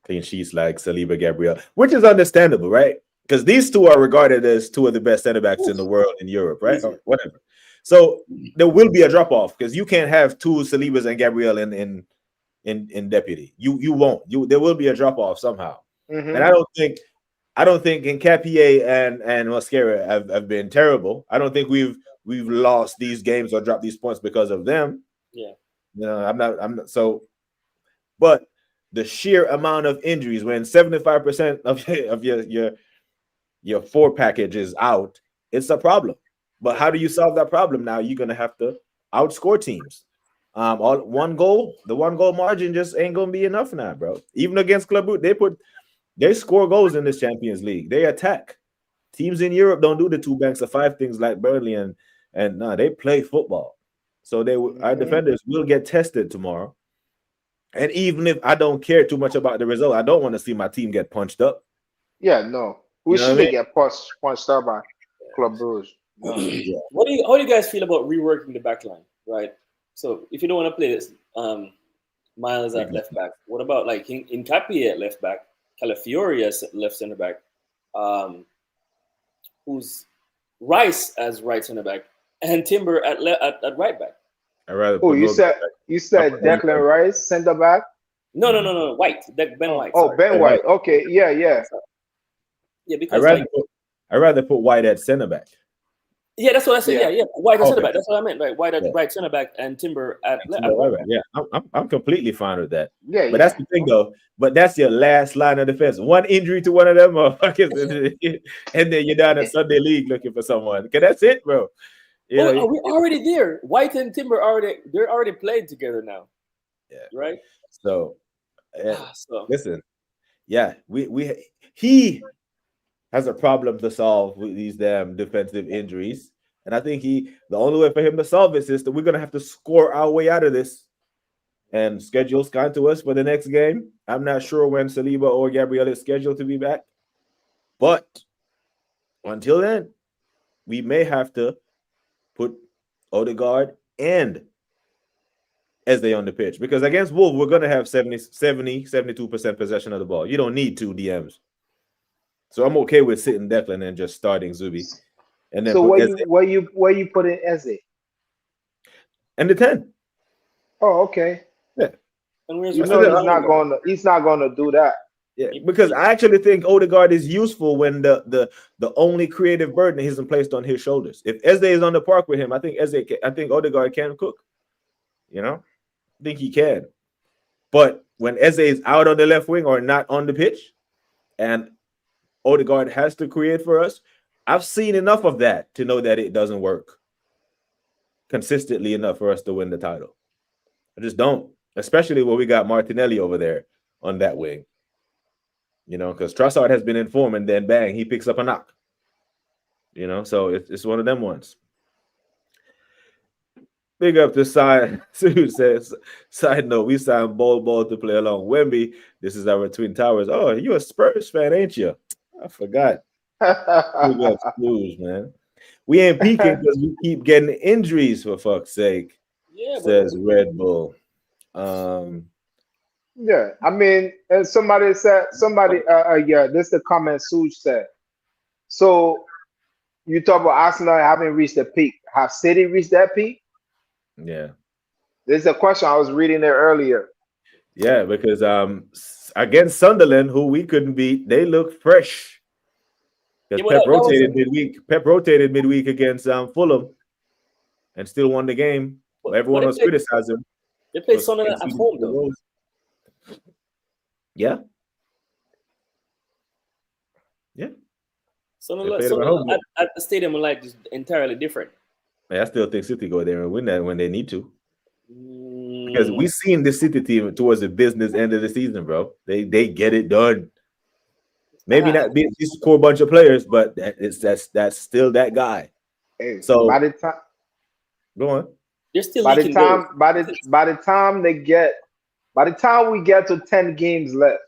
clean sheets like Saliba, Gabriel, which is understandable, right? Because these two are regarded as two of the best center backs in the world in Europe, right? Or whatever. So there will be a drop off because you can't have two Salibas and Gabriel in deputy. You won't. There will be a drop off somehow. Mm-hmm. And I don't think Nketiah and Mascara have been terrible. I don't think we've lost these games or dropped these points because of them. Yeah. I'm not so, but the sheer amount of injuries when 75% of your 4 package is out, it's a problem. But how do you solve that problem? Now you're gonna have to outscore teams. The 1 goal margin just ain't gonna be enough now, bro. Even against Club Brugge, they score goals in this Champions League. They attack. Teams in Europe don't do the 2 banks of 5 things like Burnley and no, they play football. So our defenders will get tested tomorrow. And even if I don't care too much about the result, I don't want to see my team get punched up. Yeah, no. We shouldn't get punched up by Club Brugge. No. Yeah. How do you guys feel about reworking the back line, right? So if you don't want to play this, Miles at left back, what about like Nketiah at left back, Calafiori as left center back, who's Rice as right center back, and Timber at right back? I rather. Oh, you said Declan Rice center back? No, White. Ben White. Oh, Ben White. Okay, yeah. Yeah, because I rather put White at center back. Yeah, that's what I said. Yeah. White at center back. That's what I meant. Right, White at right center back and Timber at left back. Yeah, I'm completely fine with that. Yeah, but that's the thing though. But that's your last line of defense. One injury to one of them motherfuckers, and then you're down in Sunday League looking for someone. Cause that's it, bro. Are we already there? White and Timber they're already playing together now. Yeah. Right. So listen, yeah, he has a problem to solve with these damn defensive injuries. And I think the only way for him to solve this is that we're going to have to score our way out of this. And schedule's kind to us for the next game. I'm not sure when Saliba or Gabriel is scheduled to be back. But until then, we may have to put Odegaard and as they on the pitch. Because against Wolves, we're going to have 72% possession of the ball. You don't need 2 DMs. So I'm okay with sitting Declan and just starting Zubi. And then So put where you put in Eze? and the 10. Oh, okay. Yeah. And where's You the know third he's not gonna do that. Yeah, because I actually think Odegaard is useful when the only creative burden isn't placed on his shoulders. If Eze is on the park with him, I think Odegaard can cook. You know, I think he can. But when Eze is out on the left wing or not on the pitch, and Odegaard has to create for us, I've seen enough of that to know that it doesn't work consistently enough for us to win the title. I just don't, especially when we got Martinelli over there on that wing. You know, because Trossard has been in form, and then bang, he picks up a knock. You know, so it's one of them ones. Big up to Side. Who says, side note, we signed Ball to play along Wemby. This is our Twin Towers. Oh, you a Spurs fan, ain't you? I forgot. Big up Spurs, man. We ain't peaking because we keep getting injuries, for fuck's sake. Yeah, says Red Bull. Yeah, I mean, somebody said, yeah, this is the comment Suj said. So you talk about Arsenal having reached the peak. Have City reached that peak? Yeah. This is a question I was reading there earlier. Yeah, because against Sunderland, who we couldn't beat, they look fresh. Because Pep rotated midweek against Fulham and still won the game. Everyone was criticizing. They played Sunderland at home, though. Yeah. Yeah. Sunderland at the stadium are like just entirely different. I still think City go there and win that when they need to. Because we seen the City team towards the business end of the season, bro. They get it done. Maybe not be a core bunch of players, but that's still that guy. Hey, so by the time, go on. They're still by the time we get to 10 games left,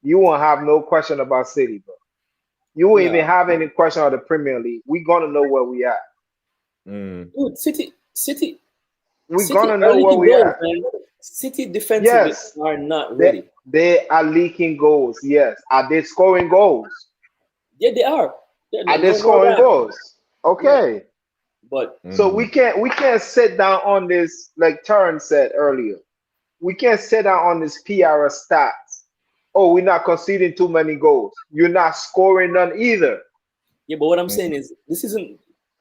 you won't have no question about City, bro. You won't even have any question of the Premier League. We're gonna know where we at. Dude, City. We're gonna know where we at. Man. City defensively are not ready. They are leaking goals. Yes. Are they scoring goals? Yeah, they are. Are they scoring goals? Okay. Yeah. But so we can't sit down on this, like Turn said earlier. We can't sit down on this PR stats. Oh, we're not conceding too many goals. You're not scoring none either. Yeah, but what I'm saying is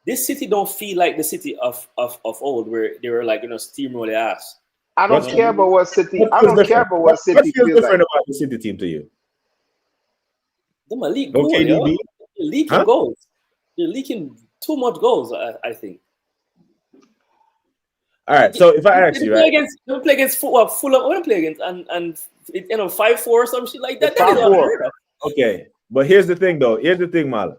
this City don't feel like the City of old, where they were like, steamroll their ass. I don't care about what City. I don't care about what City feels different about the City team to you. They're a league goal, They're leaking goals. They're leaking too much goals, I think. All right, so if I ask you, right? They play against Fulham. What play against and 5-4 or some shit like that. That is unheard of. Okay, but here's the thing, though. Here's the thing, Mala.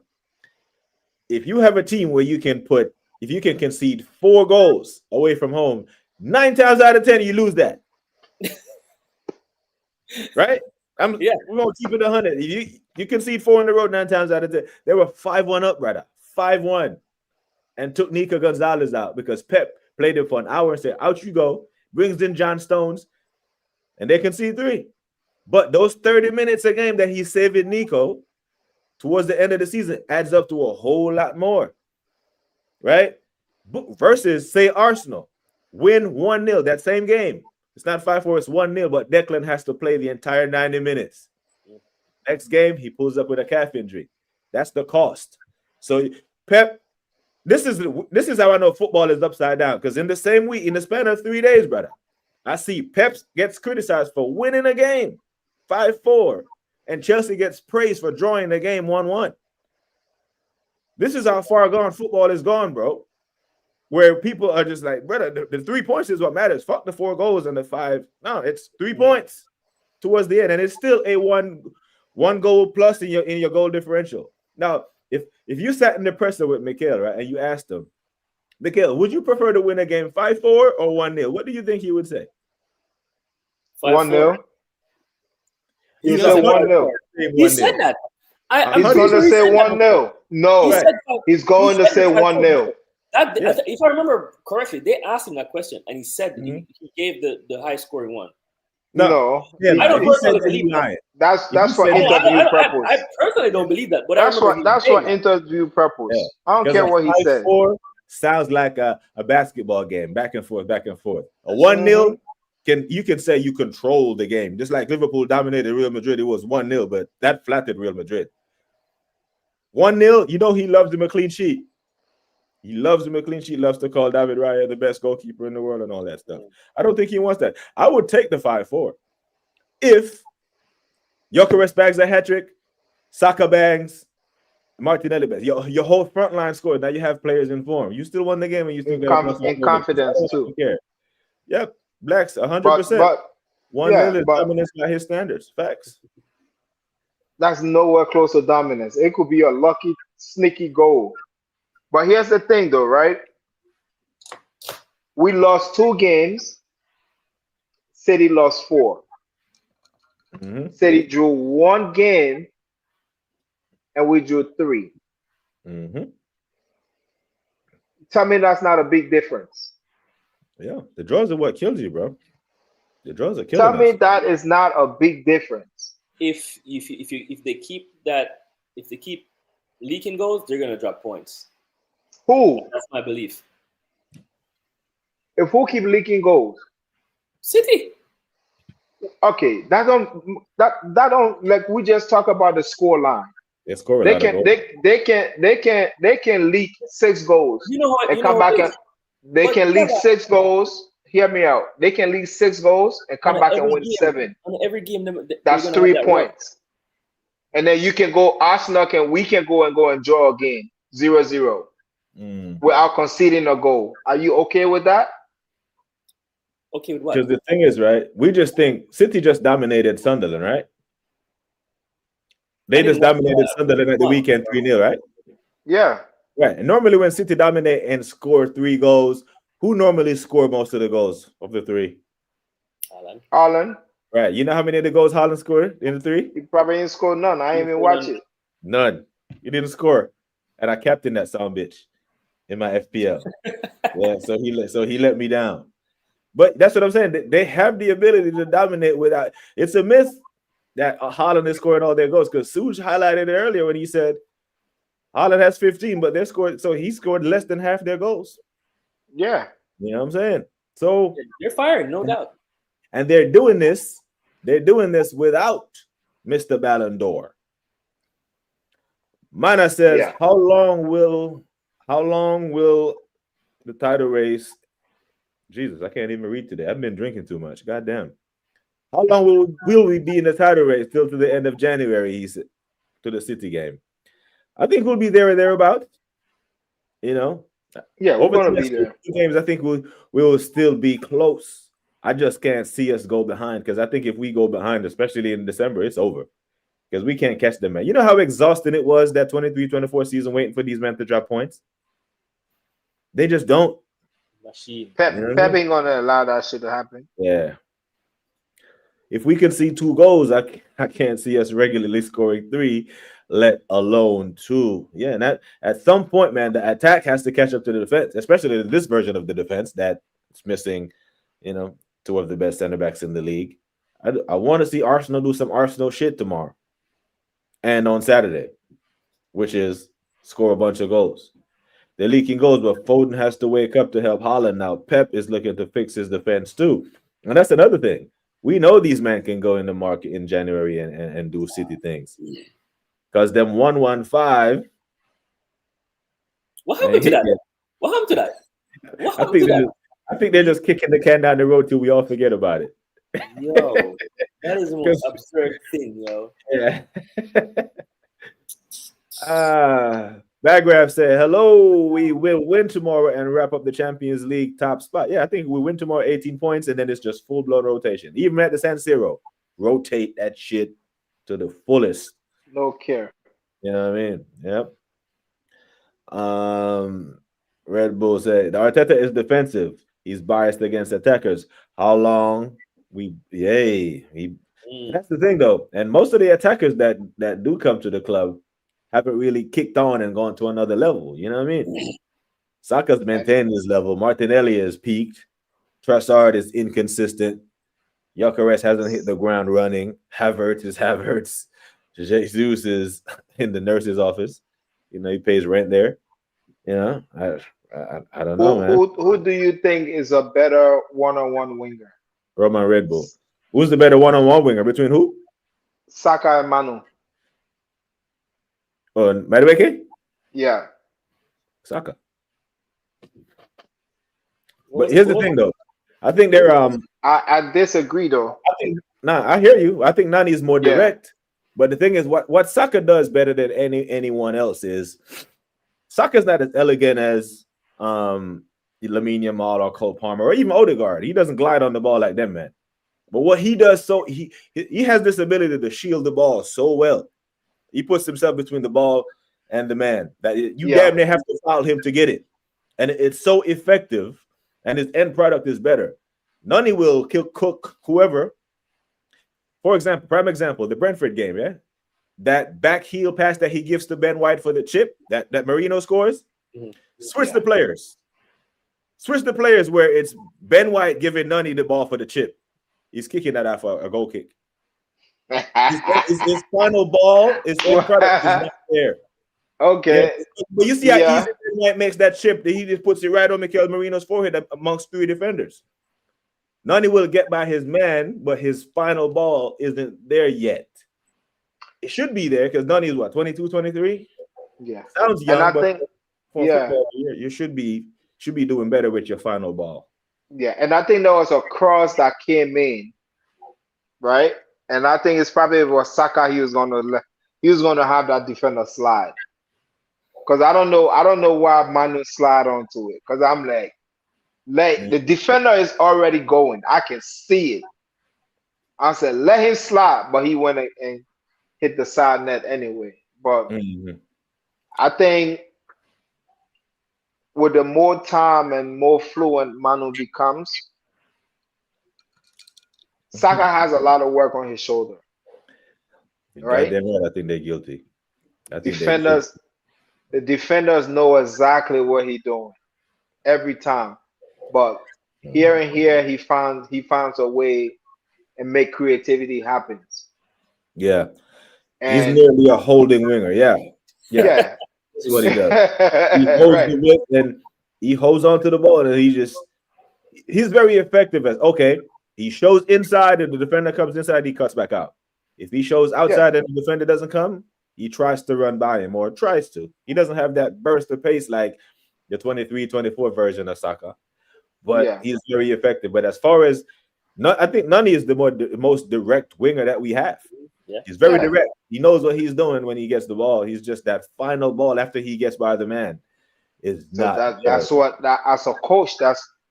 If you have a team where you can concede 4 goals away from home, 9 times out of 10 you lose that. Right? We're gonna keep it 100. If you concede 4 in a row 9 times out of 10. They were 5-1 up, brother. 5-1, and took Nico Gonzalez out because Pep played him for an hour and said, "Out you go." Brings in John Stones, and they concede 3. But those 30 minutes a game that he's saving Nico towards the end of the season adds up to a whole lot more, right? Versus, say, Arsenal win 1-0 that same game. It's not 5-4, it's 1-0, but Declan has to play the entire 90 minutes. Next game, he pulls up with a calf injury. That's the cost. So Pep, this is how I know football is upside down, because in the same week, in the span of 3 days, brother, I see Pep gets criticized for winning a game 5-4, and Chelsea gets praised for drawing the game 1-1. This is how far gone football is gone, bro. Where people are just like, brother, the 3 points is what matters. Fuck the 4 goals and the 5. No, it's 3 points towards the end, and it's still a one goal plus in your goal differential. Now, if you sat in the presser with Mikel, right, and you asked him, Mikel, would you prefer to win a game 5-4 or 1-0? What do you think he would say? 1-0. He said 1-0. He said that. He's going to say 1-0. No, he's going to say 1-0. Yeah. If I remember correctly, they asked him that question, and he said Mhm. he gave the high scoring one. No, No, yeah, I don't if he said personally that, he believe that. lying. that's If he for said that, interview I purpose. personally don't believe that, but I That's remember what him saying that. interview yeah, purpose. I don't because care a what he said. 5-4 sounds like a basketball game, back and forth, back and forth. A That's true. 1-0 you can say you control the game, just like Liverpool dominated Real Madrid. It was 1-0, but that flattered Real Madrid. 1-0, you know he loves him a clean sheet. He loves him a clean sheet, loves to call David Raya the best goalkeeper in the world and all that stuff. I don't think he wants that. I would take the 5-4 if Gyökeres bags a hat-trick, Saka bangs, Martinelli bangs. Your whole front line scored. Now you have players in form. You still won the game and you still got a plus In confidence I too. don't care. Yep, Blacks 100%. But 1-0 yeah, is but dominance by his standards. Facts. that's nowhere close to dominance. It could be a lucky, sneaky goal. But here's the thing, though, right? We lost 2 games. City lost 4. Mm-hmm. City drew 1 game, and we drew 3. Mm-hmm. Tell me that's not a big difference. Yeah, the draws are what kills you, bro. The draws are Tell killing me us. that is not a big difference. If they keep that, if they keep leaking goals, they're gonna drop points. Who? That's my belief. If who keep leaking goals? City. Okay, that don't like we just talk about the score line. They score a They lot of can goals. they can leak 6 goals You know what? and You know come what back it and is? they But can leak yeah, 6 goals. Hear me out. They can leak 6 goals and come back and win 7. on every game, they're That's gonna have 3 that run. points. And then you can go Arsenal we can go and draw a game 0-0 Mm. without conceding a goal. Are you okay with that? Okay, with what? Because the thing is, right? We just think City just dominated Sunderland, right? They just dominated Sunderland at the weekend 3-0, right? Yeah. Right. And normally when City dominate and score 3 goals, who normally score most of the goals of the 3? Haaland. Right. You know how many of the goals Haaland scored in the 3? He probably didn't score none. I ain't even watch it. None. He didn't score. And I captained that sound bitch in my FPL. Yeah, so he let me down. But that's what I'm saying. They have the ability to dominate without. It's a myth that Haaland is scoring all their goals, because Suj highlighted it earlier when he said Haaland has 15, but he scored less than half their goals. Yeah. You know what I'm saying? So they're firing, no doubt. And they're doing this without Mr. Ballon d'Or. Mana says, Yeah. how long will the title race? Jesus, I can't even read today. I've been drinking too much. God damn. How long will we be in the title race till to the end of January? He said, to the City game. I think we'll be there or thereabout. You know, Yeah, we're over gonna the be next there. 2 games, I think we will still be close. I just can't see us go behind, because I think if we go behind, especially in December, it's over, because we can't catch them, man. You know how exhausting it was that 23-24 season waiting for these men to drop points? They just don't. Machine. Pep, You know what I Pep mean? ain't gonna allow that shit to happen. Yeah. If we can see 2 goals, I can't see us regularly scoring 3, let alone 2. Yeah, and that at some point, man, the attack has to catch up to the defense, especially this version of the defense that's missing, 2 of the best center backs in the league. I want to see Arsenal do some Arsenal shit tomorrow and on Saturday, which is score a bunch of goals. They're leaking goals, but Foden has to wake up to help Haaland now. Pep is looking to fix his defense too. And that's another thing. We know these men can go in the market in January and do City things. Because them 115. What happened to that? What happened to that? What happened to that? I think they're just kicking the can down the road till we all forget about it. Yo, that is the most absurd thing, yo. Yeah. Bagraph said, hello, we will win tomorrow and wrap up the Champions League top spot. Yeah, I think we win tomorrow 18 points, and then it's just full-blown rotation. Even at the San Siro, rotate that shit to the fullest. No care. You know what I mean? Yep. Red Bull said, Arteta is defensive. He's biased against attackers. How long? That's the thing, though. And most of the attackers that do come to the club haven't really kicked on and gone to another level. You know what I mean? Saka's maintained his level. Martinelli is peaked. Trossard is inconsistent. Gyökeres hasn't hit the ground running. Havertz is Havertz. Jesus is in the nurse's office. You know, he pays rent there. You know, I don't know, man. Who do you think is a better one-on-one winger? Roman Red Bull. Who's the better one-on-one winger between who? Saka and Manu. Madueke? Yeah. Saka. But here's the thing, though. I think they're I disagree though. I hear you. I think Nani is more Yeah. direct. But the thing is, what Saka does better than anyone else is Saka's not as elegant as Lamine Yamal or Cole Palmer or even Odegaard. He doesn't glide on the ball like them, man. But what he does, so he has this ability to shield the ball so well. He puts himself between the ball and the man that you damn near have to foul him to get it, and it's so effective, and his end product is better. Nani will cook whoever. For example, prime example, the Brentford game, yeah, that back heel pass that he gives to Ben White for the chip that Marino scores. Mhm. Switch the players. Switch the players where it's Ben White giving Nani the ball for the chip. He's kicking that out for a goal kick. His final ball, his end product is not there. Okay. Yeah. But you see how easy Ben White makes that chip that he just puts it right on Mikel Marino's forehead amongst three defenders. Nani will get by his man, but his final ball isn't there yet. It should be there because Nani is what, 22, 23? Yeah. Sounds young, And I but think for football, you should be doing better with your final ball. yeah, and I think there was a cross that came in, right? And I think it's probably was Saka. He was gonna have that defender slide. Cause I don't know why Manu slide onto it. Cause I'm like the defender is already going. I can see it. I said let him slide, but he went and hit the side net anyway. But I think with the more time and more fluent Manu becomes, Saka has a lot of work on his shoulder. Right? I think they're guilty. The defenders know exactly what he's doing every time. But here and here he finds a way and make creativity happen. Yeah. And he's nearly a holding winger. Yeah. That's what he does. He holds the whip and he holds onto the ball and he's very effective as he shows inside and the defender comes inside, he cuts back out. If he shows outside and the defender doesn't come, he tries to run by him or tries to. He doesn't have that burst of pace like the 23, 24 version of Saka. But he's very effective. But as far as I think Nani is the most direct winger that we have. Yeah. He's very direct. He knows what he's doing when he gets the ball. He's just that final ball after he gets by the man is not. That's what as a coach.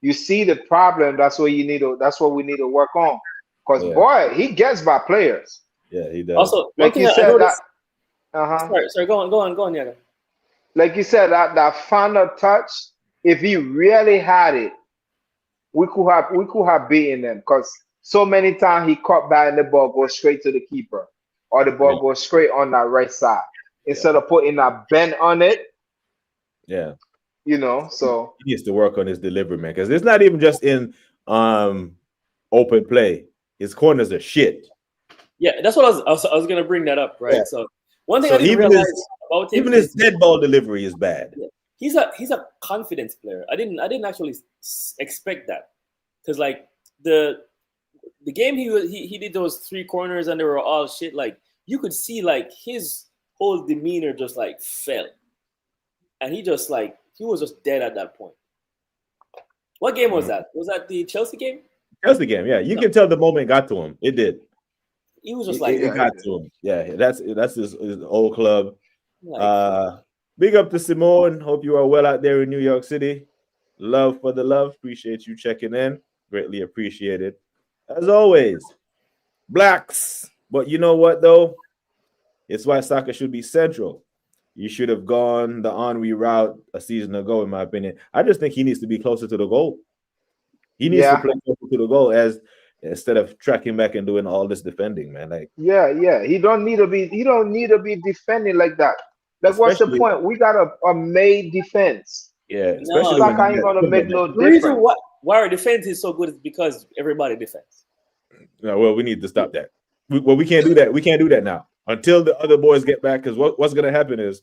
You see the problem. That's what we need to work on. Because boy, he gets by players. Yeah, he does. Also, like you said, Sorry, go on, yeah. Like you said, that final touch. If he really had it, we could have beaten them. Because so many times he caught back and the ball goes straight to the keeper, or the ball goes straight on that right side instead of putting a bend on it. Yeah. You know, so he needs to work on his delivery, man, because it's not even just in open play. His corners are shit. Yeah, that's what I was gonna bring that up, right? Yeah. So one thing I didn't realize about him, even his dead ball delivery is bad. Yeah. He's a confidence player. I didn't actually expect that, because like the game he did those 3 corners and they were all shit. Like you could see like his whole demeanor just like fell, and he was just dead at that point. What game was that? Was that the Chelsea game? Chelsea game, yeah. You can tell the moment got to him. It did. He was just it got to him. Yeah, that's his old club. Big up to Simone. Hope you are well out there in New York City. Love for the love. Appreciate you checking in. Greatly appreciated. As always, Blacks. But you know what, though? It's why soccer should be central. You should have gone the Henry route a season ago, in my opinion. I just think he needs to be closer to the goal. He needs to play closer to the goal instead of tracking back and doing all this defending, man. Like he don't need to be defending like that. Like what's the point? We got a made defense. Yeah, No, especially when Saka you ain't get gonna make no the reason difference. why our defense is so good is because everybody defends. no, well, we need to stop that. We can't do that. We can't do that now until the other boys get back. Because what's going to happen is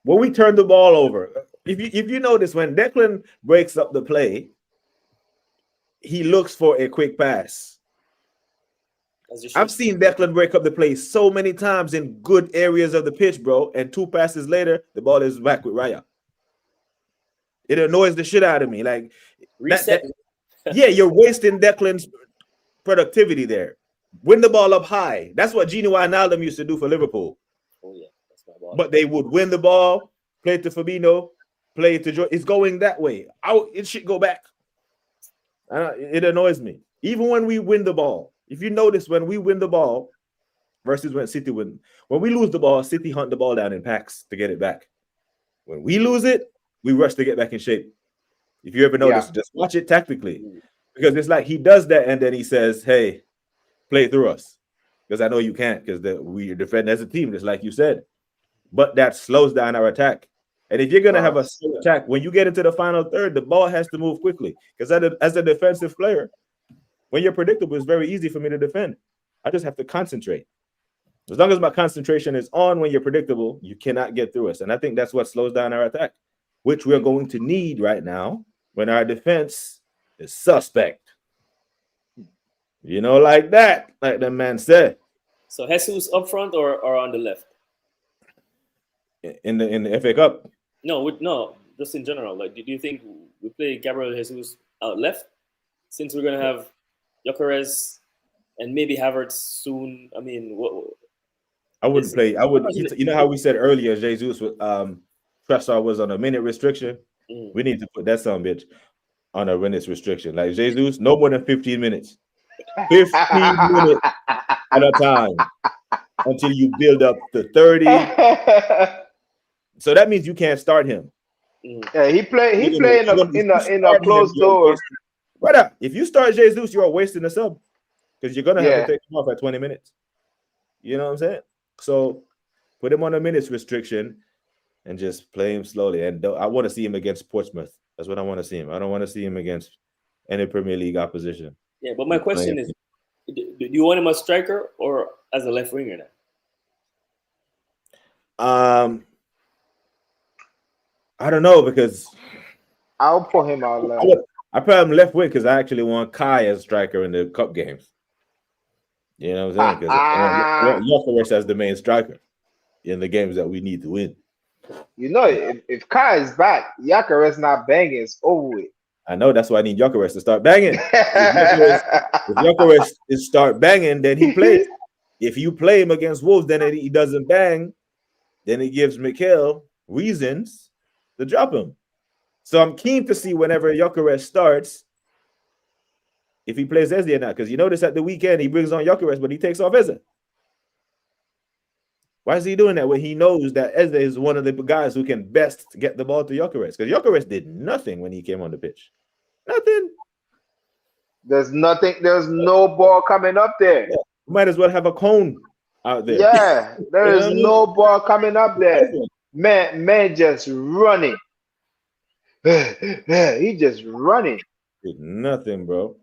when we turn the ball over. If you notice when Declan breaks up the play, he looks for a quick pass. As you I've should. seen Declan break up the play so many times in good areas of the pitch, bro. And 2 passes later, the ball is back with Raya. It annoys the shit out of me. Like Reset. yeah, you're wasting Declan's productivity there. Win the ball up high. That's what Gini Wijnaldum used to do for Liverpool. Oh yeah, that's my ball. But they would win the ball, play it to Fabinho, play it to Joe. It's going that way. It should go back. It annoys me. Even when we win the ball. If you notice, when we win the ball versus when City win, when we lose the ball, City hunt the ball down in packs to get it back. When we lose it, we rush to get back in shape. If you ever notice, just watch it tactically. Because it's like he does that and then he says, hey, play through us. Because I know you can't, because we defend as a team, just like you said. But that slows down our attack. And if you're going to have a slow attack, when you get into the final third, the ball has to move quickly. Because as a defensive player, when you're predictable, it's very easy for me to defend. I just have to concentrate. As long as my concentration is on when you're predictable, you cannot get through us. And I think that's what slows down our attack, which we're going to need right now when our defense is suspect. You know, like that, like the man said. So Jesus up front or on the left? In the FA Cup. No, just in general. Like, do you think we play Gabriel Jesus out left since we're gonna have Gyökeres and maybe Havertz soon? I mean, I wouldn't play. I would. You know how we said earlier, Jesus with Trossard was on a minute restriction. We need to put that son bitch on a minutes restriction. Like Jesus, no more than 15 minutes. 15 minutes at a time until you build up to 30. So that means you can't start him. Yeah, he play in a closed door. Brother, if you start Jesus, you're wasting the sub because you're gonna have to take him off at 20 minutes. You know what I'm saying? So put him on a minutes restriction and just play him slowly. And I want to see him against Portsmouth. That's what I want to see him. I don't want to see him against any Premier League opposition. Yeah, but my question is, do you want him as striker or as a left winger now? I don't know because I'll put him out left. I put him left wing because I actually want Kai as striker in the cup games. You know what I'm saying? Because I want Gyökeres as the main striker in the games that we need to win. You know, if Kai is back, Gyökeres not banging, it's over with. I know, that's why I need Gyökeres to start banging. If Gyökeres is start banging, then he plays. If you play him against Wolves, then he doesn't bang, then it gives Mikel reasons to drop him. So I'm keen to see whenever Gyökeres starts, if he plays Eze or not. Because you notice at the weekend, he brings on Gyökeres, but he takes off Eze. Why is he doing that when he knows that Eze is one of the guys who can best get the ball to Gyökeres? Because Gyökeres did nothing when he came on the pitch. Nothing. There's nothing. There's no ball coming up there. Yeah. Might as well have a cone out there. Yeah, there is no ball coming up there. Man just running. He just running. Did nothing, bro.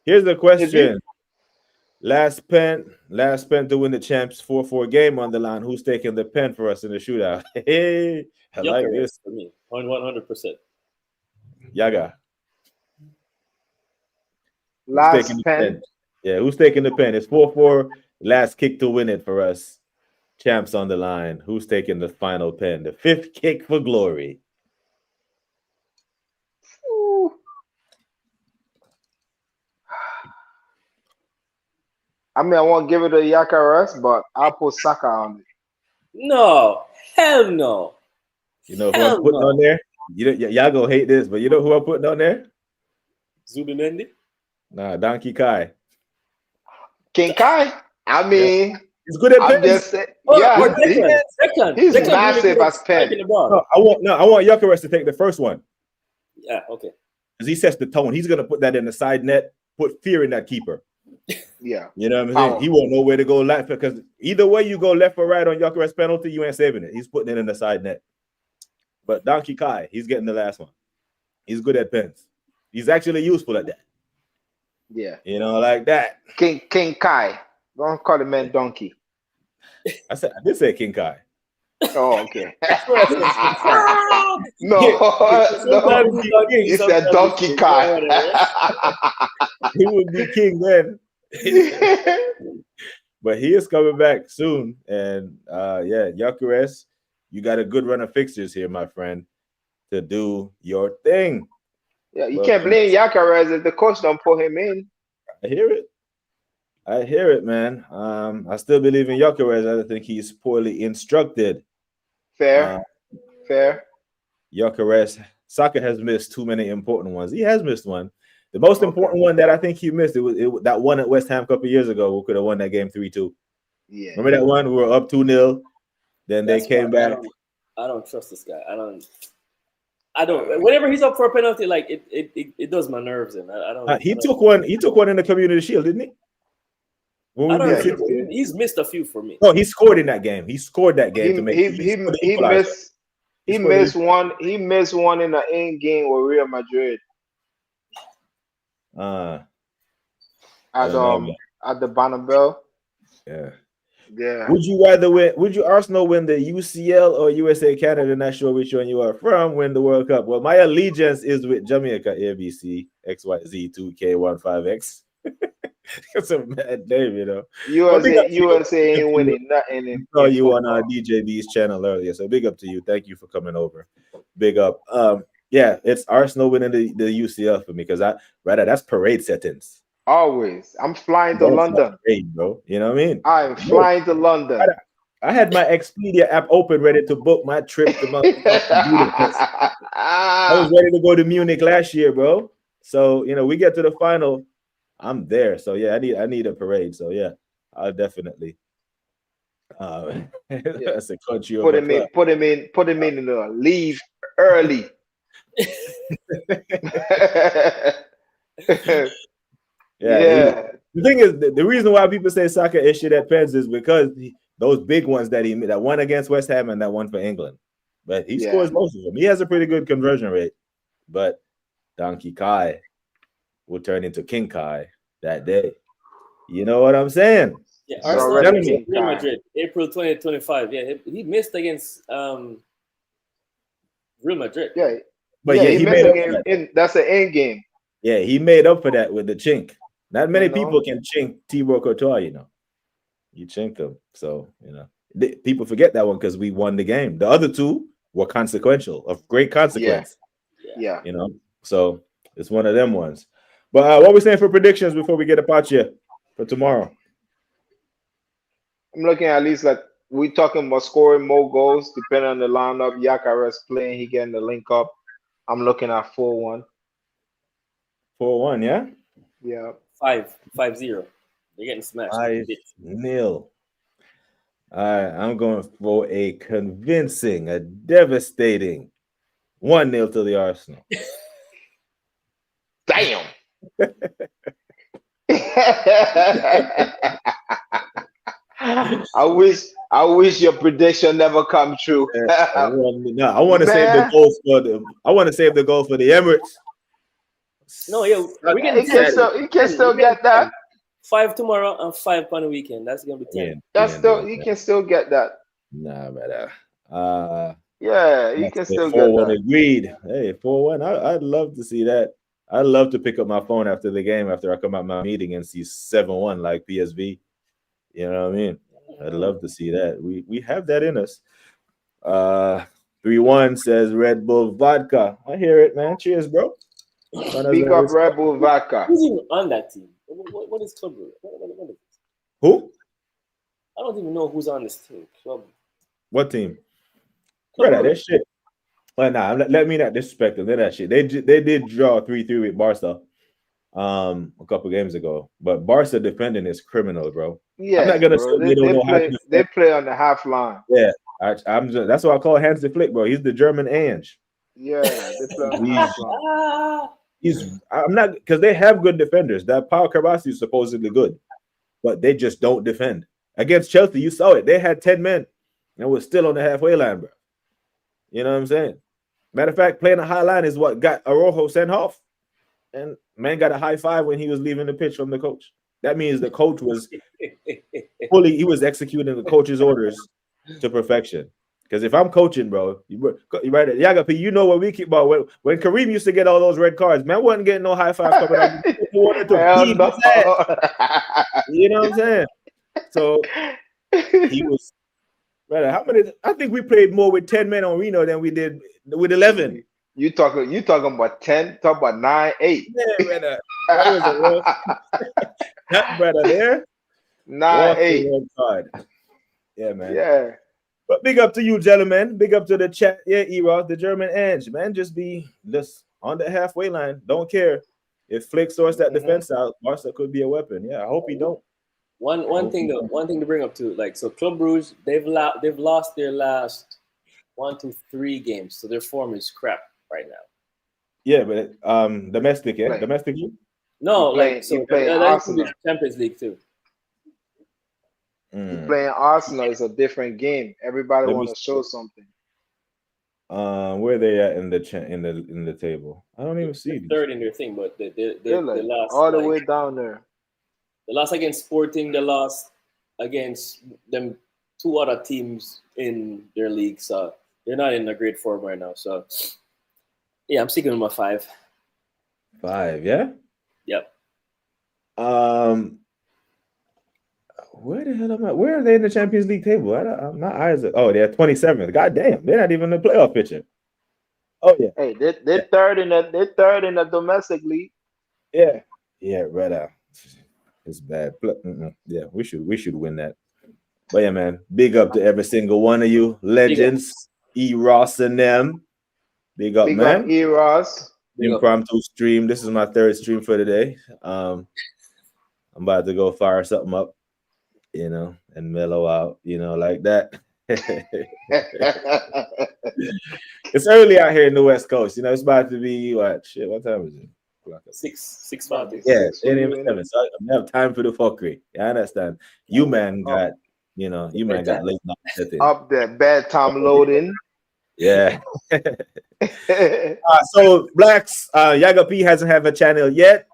Here's the question. Last pen to win the champs 4-4 game on the line. Who's taking the pen for us in the shootout? Hey, I like this. For me, 100%. Yaga. Last pen. Yeah, who's taking the pen? It's 4-4. Last kick to win it for us. Champs on the line. Who's taking the final pen? The fifth kick for glory. Ooh. I mean, I won't give it to Gyökeres, but I'll put Saka on it. No, hell no. You know who I'm putting on there? Y'all gonna hate this, but you know who I'm putting on there? Zubimendi? Nah, Donkey Kai. King Kai? I mean, he's good at pens. Just saying, yeah, he's Declan massive as pen. No, I want Gyökeres to take the first one. Yeah, okay. Because he sets the tone. He's gonna put that in the side net, put fear in that keeper. Yeah. You know what I'm saying? He won't know where to go left because either way you go left or right on Gyökeres penalty, you ain't saving it. He's putting it in the side net. But Donkey Kai, he's getting the last one. He's good at pens. He's actually useful at that. Yeah. You know, like that. King Kai. Don't call the man donkey. I did say King Kai. Oh, okay. Sure, I said King Kai. no, Sometimes no. he's donkey, You said sometimes Donkey he's Kai. He would be king then. But he is coming back soon. And yeah, Gyökeres, you got a good run of fixtures here, my friend, to do your thing. Yeah, you can't blame Gyökeres if the coach don't put him in. I hear it, man. I still believe in Gyökeres. I think he's poorly instructed. Fair. Gyökeres, Saka has missed too many important ones. He has missed one. The most important one that I think he missed, it was that one at West Ham a couple of years ago. We could have won that game 3-2. Yeah. Remember that one? We were up 2-0. Then they came back. I don't trust this guy. I don't. Whenever he's up for a penalty, like it does my nerves in. I don't. He took one in the Community Shield, didn't he? He's missed a few for me. No, he scored in that game. He scored that game to make. He missed one. He missed one in the end game with Real Madrid. At the Bernabeu. Yeah. Would you Arsenal win the UCL or USA Canada? Not sure which one you are from. Win the World Cup. Well, my allegiance is with Jamaica ABC XYZ2K15X. That's a bad name, you know. USA ain't winning nothing. I saw you on our DJB's channel earlier, so big up to you. Thank you for coming over. Big up. Yeah, it's Arsenal winning the UCL for me because that's parade settings. Always. I'm flying to London. Parade, bro. You know what I mean? I'm flying to London. I had my Expedia app open, ready to book my trip to Budapest. I was ready to go to Munich last year, bro. So, you know, we get to the final. I'm there. So, yeah, I need a parade. So, yeah, I'll definitely. That's a country. Put him in the leave early. Yeah. The thing is, the reason why people say Saka is shit at pens is because those big ones that one against West Ham and that one for England. But he scores most of them. He has a pretty good conversion rate. But Donkey Kai will turn into King Kai that day. You know what I'm saying? Yeah, Arsenal Real Madrid, April 2025. Yeah, he missed against Real Madrid. Yeah. But yeah, he made up that's an end game. Yeah, he made up for that with the chink. Not many people can chink Thibaut Courtois, you know. You chink them. So, you know, people forget that one because we won the game. The other two were consequential, of great consequence. Yeah. You know, so it's one of them ones. But what are we saying for predictions before we get up out here for tomorrow? I'm looking at least like we talking about scoring more goals, depending on the lineup. Gyökeres playing, he getting the link up. I'm looking at 4-1. 4-1, yeah? Yeah. 5-0. They're getting smashed. 5-0. All right, I'm going for a convincing, a devastating 1-0 to the Arsenal. Damn. I wish your prediction never come true. I want to save the goal for the. I want to save the goal for the Emirates. No, yeah, we can. He can still get that. 5 tomorrow and 5 on the weekend. That's gonna be 10. He can still get that. Nah, brother. Yeah, he can still get 4-1 that. agreed. Hey, 4-1. I'd love to see that. I'd love to pick up my phone after the game, after I come out my meeting and see 7-1 like PSV. You know what I mean? I'd love to see that. We have that in us. 3-1 says Red Bull Vodka. I hear it, man. Cheers, bro. Speak up Red Bull Vodka. Who's even on that team? What is Club? What is Who? I don't even know who's on this team. Club. What team? Brother, that shit. Well, nah, let me not disrespect them. They're that shit. They did draw 3-3 with Barca a couple games ago. But Barca defending is criminal, bro. Yeah, I'm not gonna say they don't know how to defend. They play on the half line. Yeah, that's why I call Hansi Flick, bro. He's the German Ange. Yeah, they play on the half line. I'm not, because they have good defenders. That Pau Carabassi is supposedly good, but they just don't defend. Against Chelsea, you saw it. They had 10 men and was still on the halfway line, bro. You know what I'm saying? Matter of fact, playing a high line is what got Arojo sent off. And man got a high five when he was leaving the pitch from the coach. That means the coach was he was executing the coach's orders to perfection. Because if I'm coaching, bro, you right, Yagapi, you know what we keep about when Kareem used to get all those red cards, man wasn't getting no high five coming out. You know what I'm saying? So he was brother. How many? I think we played more with 10 men on Reno than we did with 11. You talking about 10, talk about 9, 8. Yeah, brother. That brother there. 9, 8. Yeah, man. Yeah. But big up to you, gentlemen. Big up to the chat. Yeah, Eros, the German Ange, man. Just on the halfway line. Don't care. If Flick sorts that defense out, Barca could be a weapon. Yeah, I hope he don't. One thing to bring up too, like so Club Brugge, they've lost their last 1 to 3 games, so their form is crap right now. Yeah, but domestic, yeah, domestic. No, that's Champions League too. Playing Arsenal is a different game. Everybody want to show something. Where they at in the table? I don't even see third in their thing, but they lost all the way down there. They lost against Sporting. They lost against them 2 other teams in their league, so they're not in a great form right now. So yeah, I'm sticking with my 5. 5, yeah. Yep. Where the hell am I? Where are they in the Champions League table? My eyes are. Oh, they're 27th. God damn, they're not even in the playoff picture. Oh yeah. Hey, they're third in the domestic league. Yeah, right. It's bad. Yeah, we should win that. But yeah, man, big up to every single one of you legends, Eros and them. Big up, man. Up, Eros. Impromptu stream. This is my 3rd stream for today. I'm about to go fire something up, and mellow out, like that. It's early out here in the West Coast. It's about to be what time is it? 6:40. Yeah, 8:07. So I don't have time for the fuckery. I understand. You man got, got late night. Up there, bedtime loading. Yeah. So Blacks, Yaga P hasn't have a channel yet.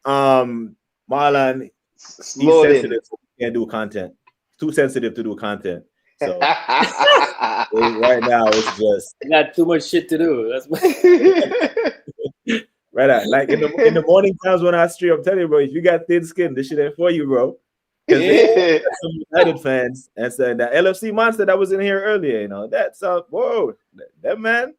Marlon, he's sensitive, so he can't do content. Too sensitive to do content. So right now it's just I got too much shit to do. That's right out. Like in the morning times when I stream, I'm telling you, bro, if you got thin skin, this shit ain't for you, bro. Because some United fans and said that LFC monster that was in here earlier, that's whoa, that man,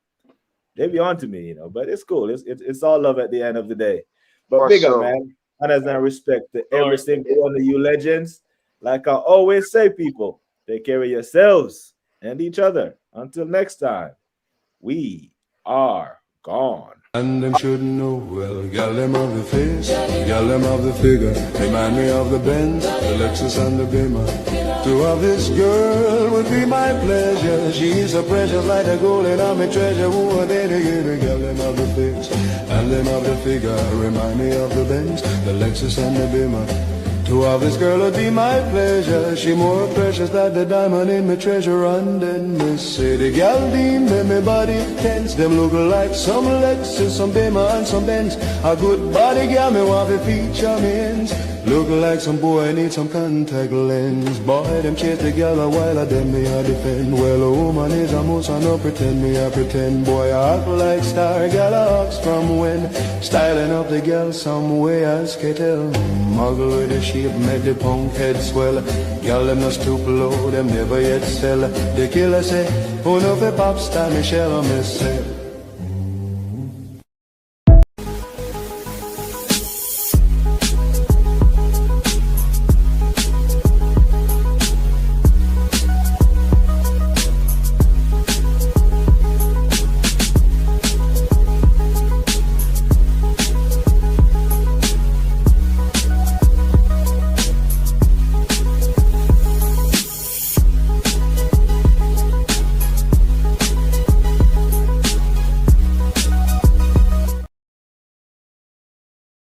they be on to me, but it's cool. It's all love at the end of the day. But for big sure. up, man. And as I respect to every single one of you legends, like I always say, people, take care of yourselves and each other. Until next time, we are gone. And them shouldn't know well. Gal them of the face, gal them of the figure. Remind me of the Benz, the Lexus and the Beamer. To have this girl would be my pleasure. She's so precious like the gold in my treasure. Who are they together? Gal them of the face, and them of the figure. Remind me of the Benz, the Lexus and the Beamer. To have this girl would be my pleasure. She more precious than the diamond in my treasure. And then me say the gal deem make me body tense. Them look like some Lexus, some Beamer and some Benz. A good body gal me want to feature me ends. Look like some boy need some contact lens. Boy them chase the gal a while of them me a defend. Well a woman is a mouse and no pretend me a pretend. Boy I act like star gal ask from when. Styling up the gal some way as can tell. Muggle with the shape make the punk head swell. Gal them no stoop low, them never yet sell. The killer say, who know if pop star Michelle or Miss